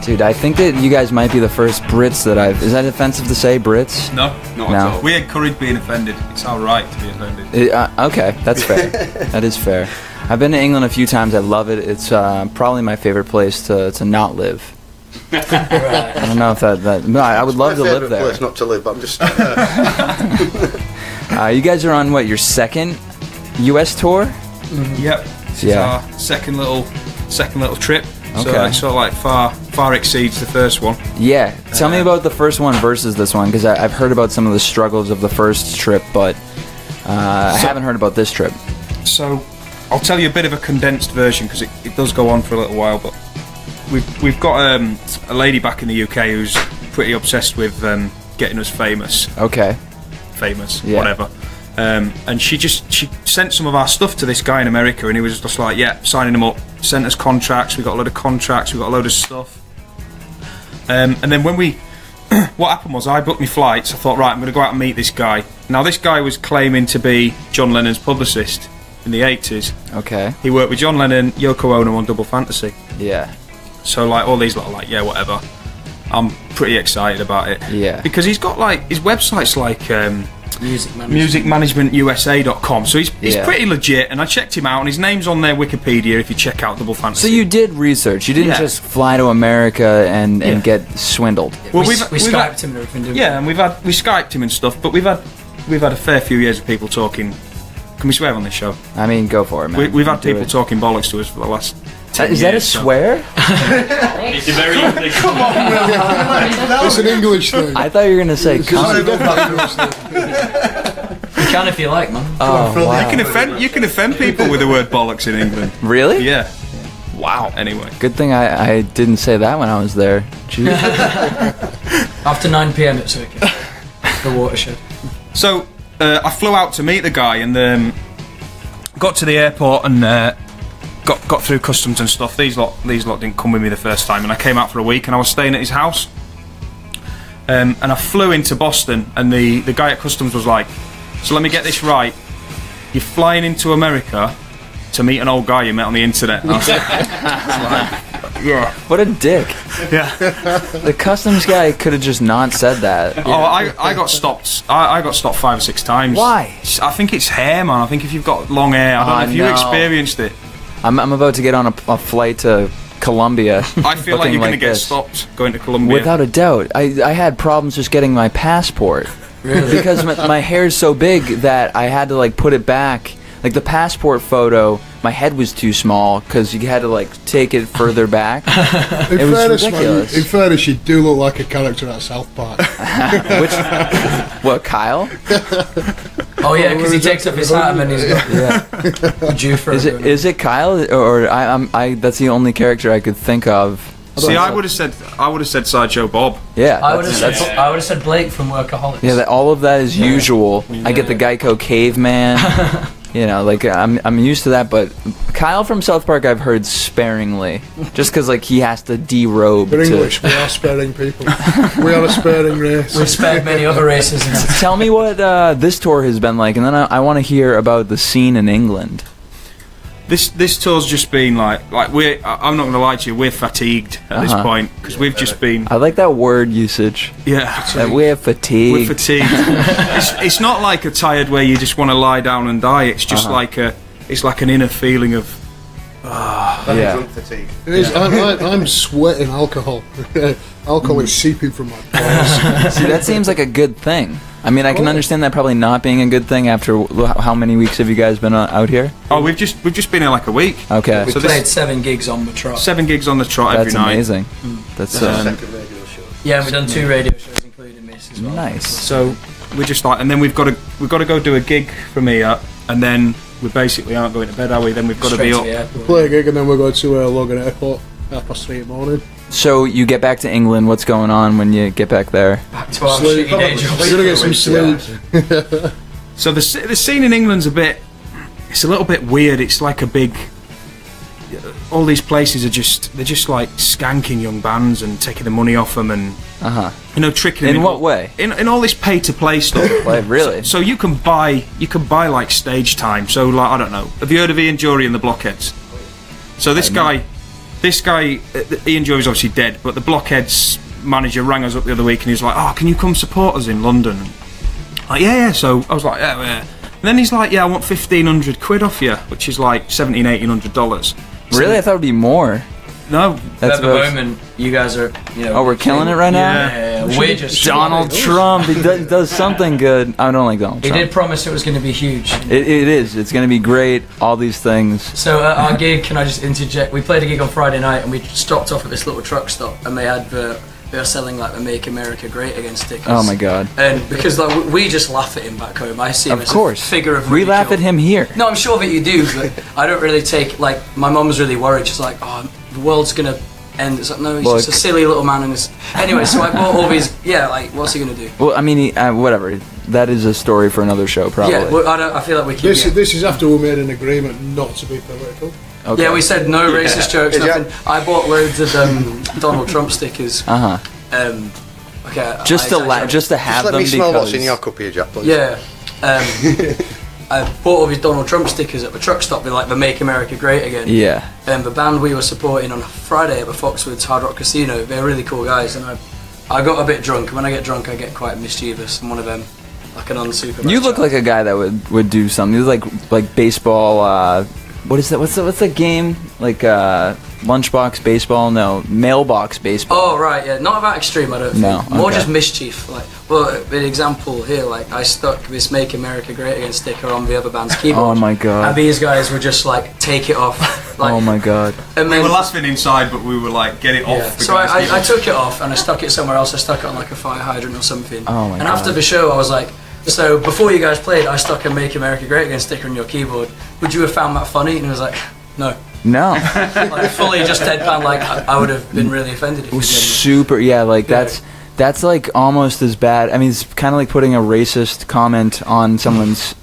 Dude, I think that you guys might be the first Brits that I've... Is that offensive to say, Brits? No, not at all. We encourage being offended. It's our right to be offended. Okay, that's fair. That is fair. I've been to England a few times. I love it. It's probably my favorite place to not live. I don't know if that no, I would love to live there. It's not to live, but I'm just. You guys are on what, your second U.S. tour? Mm-hmm. Yep. This is our second little trip. Okay. So it sort of like far exceeds the first one. Yeah. Tell me about the first one versus this one, because I've heard about some of the struggles of the first trip, but I haven't heard about this trip. So I'll tell you a bit of a condensed version because it does go on for a little while, but we've got a lady back in the UK who's pretty obsessed with getting us famous. Okay. Famous, yeah. Whatever. And she sent some of our stuff to this guy in America, and he was just like, yeah, signing them up. Sent us contracts. We got a load of contracts. We got a load of stuff. And then when what happened was I booked my flights. I thought, right, I'm going to go out and meet this guy. Now this guy was claiming to be John Lennon's publicist in the 80s. Okay. He worked with John Lennon, Yoko Ono on Double Fantasy. Yeah. So like all these little like, yeah, whatever. I'm pretty excited about it. Yeah. Because he's got like his website's like musicmanagementusa.com. So he's pretty legit, and I checked him out, and his name's on their Wikipedia if you check out Double Fantasy. So you did research. You didn't just fly to America and get swindled. Well, we Skyped him and everything, didn't we? Yeah, and we Skyped him and stuff, but we've had a fair few years of people talking. Can we swear on this show? I mean, go for it, man. We've had people talking bollocks to us for the last 10 Is years, that a swear? It's a very English. Come on, that's an English thing. I thought you were going to say cunt. You can if you like, man. Oh, wow. You can offend people with the word bollocks in England. Really? Yeah. Wow. Anyway. Good thing I didn't say that when I was there. Jeez. After 9 p.m. it's okay. The watershed. So I flew out to meet the guy and got to the airport and got through customs and stuff. These lot didn't come with me the first time, and I came out for a week and I was staying at his house. And I flew into Boston, and the guy at customs was like, so let me get this right, you're flying into America to meet an old guy you met on the internet. And I was like, yeah. What a dick. Yeah. The customs guy could have just not said that. Oh, I got stopped. I got stopped 5 or 6 times. Why? I think it's hair, man. I think if you've got long hair, I don't know if you experienced it. I'm about to get on a flight to Colombia. I feel like you're going to get stopped going to Colombia. Without a doubt. I had problems just getting my passport. Really? Because my hair's so big that I had to like put it back. Like the passport photo, my head was too small because you had to like take it further back. It was ridiculous. In fairness, you do look like a character at South Park. What, Kyle? Oh yeah, because he takes off his hat and then he's got due for is it Kyle or I? That's the only character I could think of. See, I would have said Sideshow Bob. Yeah, I would have said Blake from Workaholics. Yeah, all of that is usual. I get the Geico caveman. You know, like I'm used to that, but Kyle from South Park I've heard sparingly, just because like he has to derobe. We're English. We are sparing people. We are a sparing race. We've spared many other races. Tell me what this tour has been like, and then I want to hear about the scene in England. This tour's just been like I'm not going to lie to you, we're fatigued at this point because we've just been. I like that word usage. Yeah, that we're fatigued. We're fatigued. it's not like a tired where you just want to lie down and die. It's just like an inner feeling of. Drunk fatigue. It is. I'm sweating alcohol. Alcohol is seeping from my pores. See, that seems like a good thing. I mean, I can understand that probably not being a good thing after how many weeks have you guys been out here? Oh, we've just been here like a week. Okay. We played 7 gigs on the trot. 7 gigs on the trot every night. That's amazing. That's second radio show. Yeah, and we've done 2 radio shows, including this as well. Nice. So we're just like, and then we've got to go do a gig from here, and then we basically aren't going to bed, are we? Then we've got to be up. Play a gig, and then we'll go to Logan Airport 3:30 in the morning. So you get back to England. What's going on when you get back there? Back to our shitty day jobs. We're gonna get some sleep. So the scene in England's it's a little bit weird. It's like a big. All these places they're just like skanking young bands and taking the money off them and tricking them. In what way? In all this pay to play stuff. Like really? So you can buy like stage time. So like I don't know. Have you heard of Ian Jury and the Blockheads? So this guy, Ian Jury's obviously dead, but the Blockheads manager rang us up the other week and he was like, "Oh, can you come support us in London?" Like, yeah. So I was like, yeah. And then he's like, "Yeah, I want £1,500 off you," which is like $1,700-$1,800. Really? I thought it'd be more. No. At the moment, you guys are, we're killing it right now? Yeah. We're just... Donald Trump, he does something good. I don't like Donald Trump. He did promise it was going to be huge. It is. It's going to be great, all these things. So at our gig, can I just interject? We played a gig on Friday night and we stopped off at this little truck stop and they were selling like the Make America Great Again stickers. Oh my god. And because like we just laugh at him back home. I see him as a figure of ridicule. We laugh at him here. No, I'm sure that you do, but I don't really take, like, my mum's really worried. She's like, "Oh, the world's gonna end." It's like, no, he's just a silly little man. Anyway, so I bought all these. Yeah, like, what's he gonna do? Well, I mean, whatever. That is a story for another show, probably. Yeah, well, I feel like we keep. This is after we made an agreement not to be political. Okay. Yeah, we said no racist jokes, nothing. I bought loads of Donald Trump stickers. Okay. Just to have just them let me smell because. what's in your cup here, Jack, please. Yeah. I bought all these Donald Trump stickers at the truck stop with like the Make America Great Again. Yeah. And the band we were supporting on a Friday at the Foxwoods Hard Rock Casino, they're really cool guys, and I got a bit drunk, and when I get drunk I get quite mischievous. I'm one of them, like an unsupervised. You look like a guy that would do something. You look like baseball. What is that? What's that game? Like lunchbox baseball? No, mailbox baseball. Oh right, yeah. Not that extreme, I don't think. No, more okay. just mischief. Like, well, an example here, like I stuck this "Make America Great Again" sticker on the other band's keyboard. Oh my god! And these guys were just like, "Take it off." Like, oh my god! And we were laughing inside, but we were like, "Get it off." So I took it off and I stuck it somewhere else. I stuck it on like a fire hydrant or something. Oh my god! And after the show, I was like, "So before you guys played, I stuck a "Make America Great Again" sticker on your keyboard. Would you have found that funny?" And he was like, "No." No. Like fully just deadpan. Like I would have been really offended if you didn't. Super. Yeah. Like that's like almost as bad. I mean, it's kind of like putting a racist comment on someone's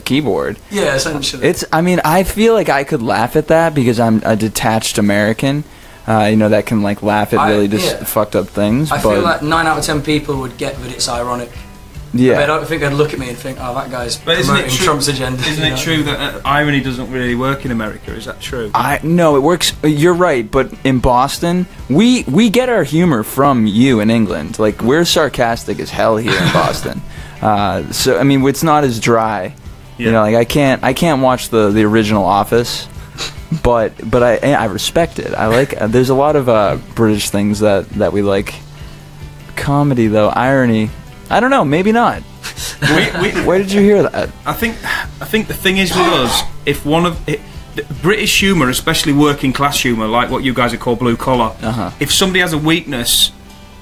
keyboard. Yeah, essentially. I mean, I feel like I could laugh at that because I'm a detached American. That can like laugh at really fucked up things. I feel like 9 out of 10 people would get that it's ironic. Yeah. I don't think they'd look at me and think, "Oh, that guy's promoting Trump's agenda." Isn't it true that irony doesn't really work in America? Is that true? No, it works. You're right, but in Boston, we get our humor from you in England. Like we're sarcastic as hell here in Boston. So I mean, it's not as dry. Yeah. You know, like I can't watch the original Office but I respect it. I like. There's a lot of British things that we like. Comedy though, irony. I don't know. Maybe not. Where did you hear that? I think the thing is with us, if one of British humour, especially working class humour, like what you guys would call blue collar, if somebody has a weakness,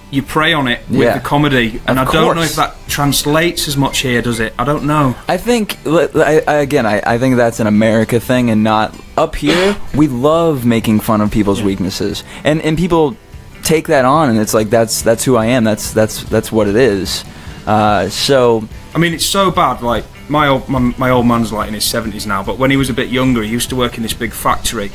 you prey on it with the comedy, and I don't know if that translates as much here, does it? I don't know. I think I think that's an America thing, and not up here. We love making fun of people's weaknesses, and people take that on, and it's like that's who I am. That's what it is. So I mean, it's so bad. Like my old man's like in his 70s now, but when he was a bit younger, he used to work in this big factory,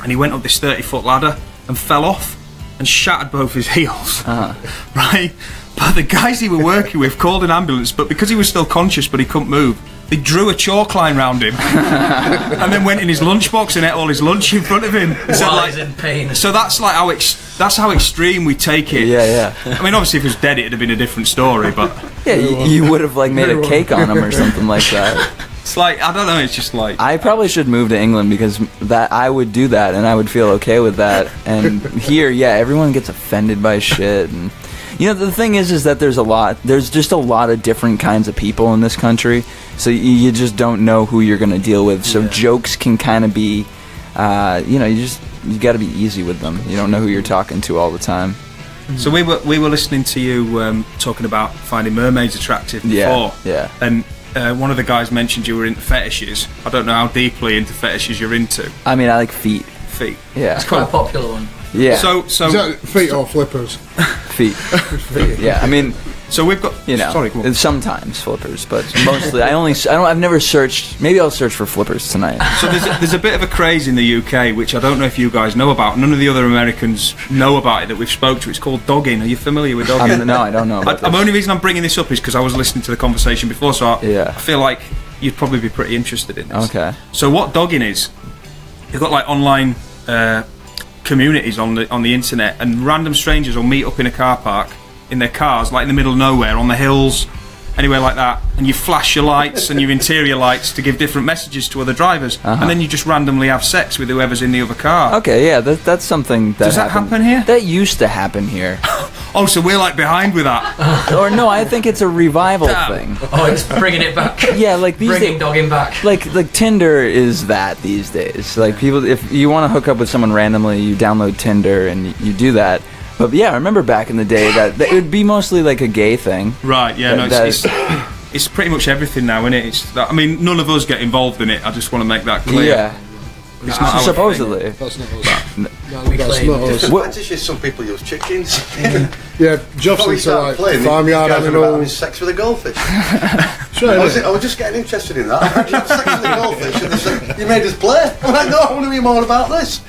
and he went up this 30-foot ladder and fell off and shattered both his heels. Right, but the guys he were working with called an ambulance, but because he was still conscious but he couldn't move, they drew a chalk line round him and then went in his lunchbox and ate all his lunch in front of him. So, like, in pain. So that's like that's how extreme we take it. Yeah. I mean, obviously, if he was dead, it'd have been a different story. But yeah, you would have like made a cake on him or something like that. It's like, I don't know. It's just like, I probably should move to England, because that I would do that and I would feel okay with that. And here, everyone gets offended by shit. And the thing is that there's just a lot of different kinds of people in this country, so you just don't know who you're going to deal with. So jokes can kind of be, you got to be easy with them. You don't know who you're talking to all the time. So we were listening to you talking about finding mermaids attractive before, and one of the guys mentioned you were into fetishes. I don't know how deeply into fetishes you're into. I mean, I like feet. Yeah, it's quite a popular one. Yeah. So is that feet or flippers? Feet. Yeah. I mean, so we've got Sorry, sometimes flippers, but mostly I've never searched. Maybe I'll search for flippers tonight. So there's a bit of a craze in the UK, which I don't know if you guys know about. None of the other Americans know about it that we've spoke to. It's called dogging. Are you familiar with dogging? No, I don't know about the only reason I'm bringing this up is because I was listening to the conversation before, so I feel like you'd probably be pretty interested in this. Okay. So what dogging is, you've got like online communities on the internet, and random strangers will meet up in a car park in their cars, like in the middle of nowhere, on the hills, anywhere like that, and you flash your lights and your interior lights to give different messages to other drivers, and then you just randomly have sex with whoever's in the other car. Okay, yeah, that's something that does that happen here? That used to happen here. Oh, so we're like behind with that? Or no, I think it's a revival thing. Oh, it's bringing it back. Yeah, like these bringing dogging back. Like Tinder is that these days. Like people, if you want to hook up with someone randomly, you download Tinder and you do that. But yeah, I remember back in the day that it would be mostly like a gay thing. Right. Yeah. It's pretty much everything now, isn't it? I mean, none of us get involved in it. I just want to make that clear. Yeah. It's not supposedly. That's not us. Fetishes, some people use chickens. Yeah, Jocelyn to like farmyard animals. Sex with a goldfish. I was just getting interested in that. I had sex with a goldfish, and they said, "You made us play." I'm like, "No, I want to hear more about this."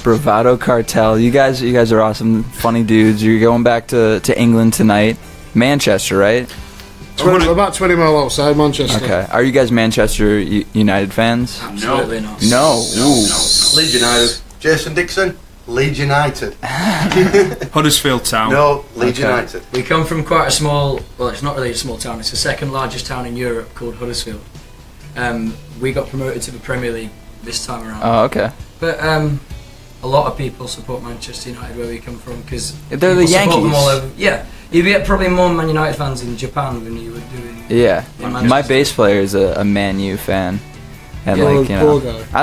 Bravado Cartel. You guys are awesome, funny dudes. You're going back to England tonight, Manchester, right? About 20 miles outside Manchester. Okay. Are you guys Manchester United fans? Absolutely not. No. Leeds United. Jason Dixon, Leeds United. Huddersfield Town. No, Leeds United. We come from quite a small, well, it's not really a small town, it's the second largest town in Europe, called Huddersfield. We got promoted to the Premier League this time around. Oh, okay. But a lot of people support Manchester United where we come from, because they're the Yankees. Them all over. Yeah. You get probably more Man United fans in Japan than you would do in Manchester. My bass player is a Man U fan, and I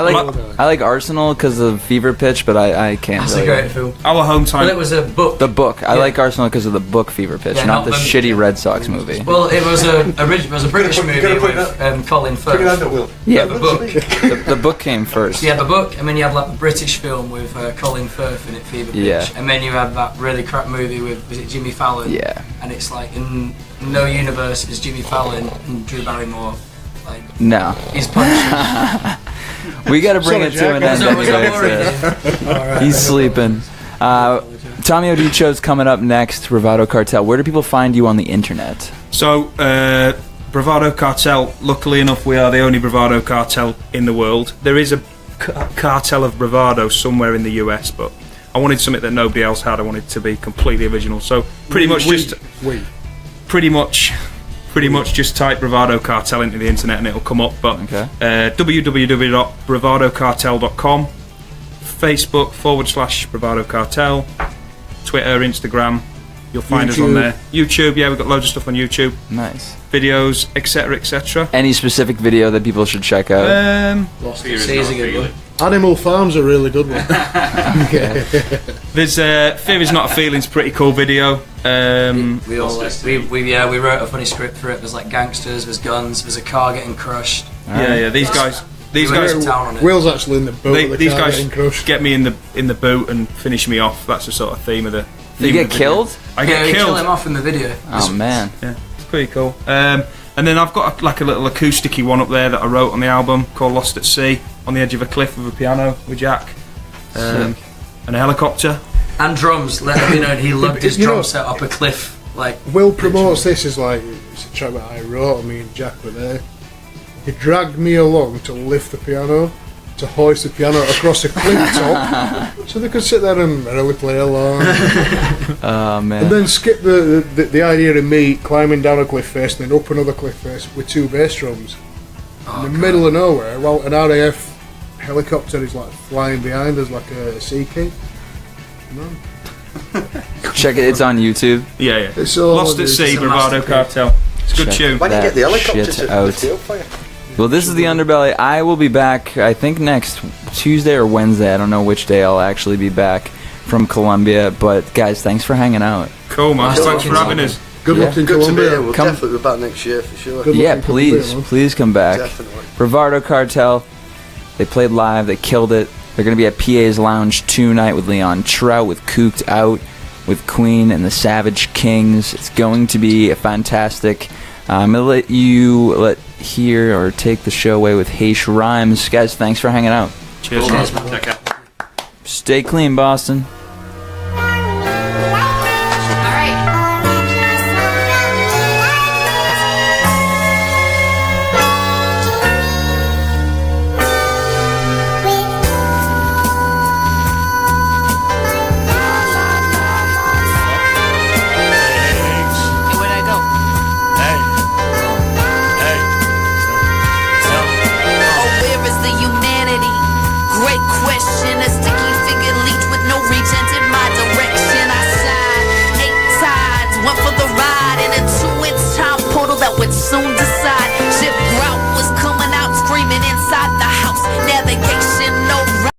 like Arsenal because of Fever Pitch, but I can't. That's a great film. Our hometown. Well, it was a book. The book. I like Arsenal because of the book Fever Pitch, not the shitty Red Sox movie. Well, it was a British movie with Colin Firth. Yeah, the book. The book came first. Yeah, the book, and then you had like the British film with Colin Firth in it, Fever Pitch, and then you had that really crap movie with, was it Jimmy Fallon? Yeah. And it's like in no universe is Jimmy Fallon and Drew Barrymore. Like, no. He's punishing. We got to bring it to an end anyway. He's sleeping. Tommy O'D Show's coming up next. Bravado Cartel. Where do people find you on the internet? So, Bravado Cartel. Luckily enough, we are the only Bravado Cartel in the world. There is a cartel of bravado somewhere in the US, but I wanted something that nobody else had. I wanted it to be completely original. So, pretty much Pretty much just type Bravado Cartel into the internet and it'll come up. But www.bravadocartel.com, Facebook /Bravado Cartel, Twitter, Instagram. You'll find us on there. YouTube, yeah, we've got loads of stuff on YouTube. Nice. Videos, etc., etc. Any specific video that people should check out? Animal Farm's a really good one. There's Fear Is Not a Feeling's pretty cool video. We wrote a funny script for it. There's like gangsters, there's guns, there's a car getting crushed. These guys. Will's actually in the boot. These guys get me in the boot and finish me off. That's the sort of theme of the. You get killed? I get killed. Kill him off in the video. Oh man. Yeah, it's pretty cool. And then I've got a little acousticy one up there that I wrote on the album called Lost at Sea, on the edge of a cliff with a piano with Jack, and a helicopter. And drums. Let it be known he loved his drum set up a cliff. Like Will promotes this as like it's a track that I wrote. Me and Jack were there. He dragged me along to lift the piano, to hoist the piano across a cliff top, so they could sit there and merrily play along. Oh man! And then skip the idea of me climbing down a cliff face and then up another cliff face with two bass drums in the middle of nowhere, while an RAF helicopter is like flying behind us like a sea king. No. Check it. It's on YouTube. Yeah. It's all Lost at Sea, Bravado Cartel. It's a good tune. Why don't you get the helicopter to out. the field for you? Well, this is the Underbelly. I will be back, I think, next Tuesday or Wednesday. I don't know which day I'll actually be back from Colombia. But, guys, thanks for hanging out. Cool, man. Thanks for having us. Good luck in Colombia. We'll definitely be back next year for sure. Yeah, please come back. Definitely. Bravado Cartel, they played live. They killed it. They're going to be at PA's Lounge tonight with Leon Trout, with Cooked Out, with Queen and the Savage Kings. It's going to be a fantastic. I'm going to let you hear or take the show away with Haish Rhymes. Guys, thanks for hanging out. Cheers. Take care. Stay clean, Boston. Soon decide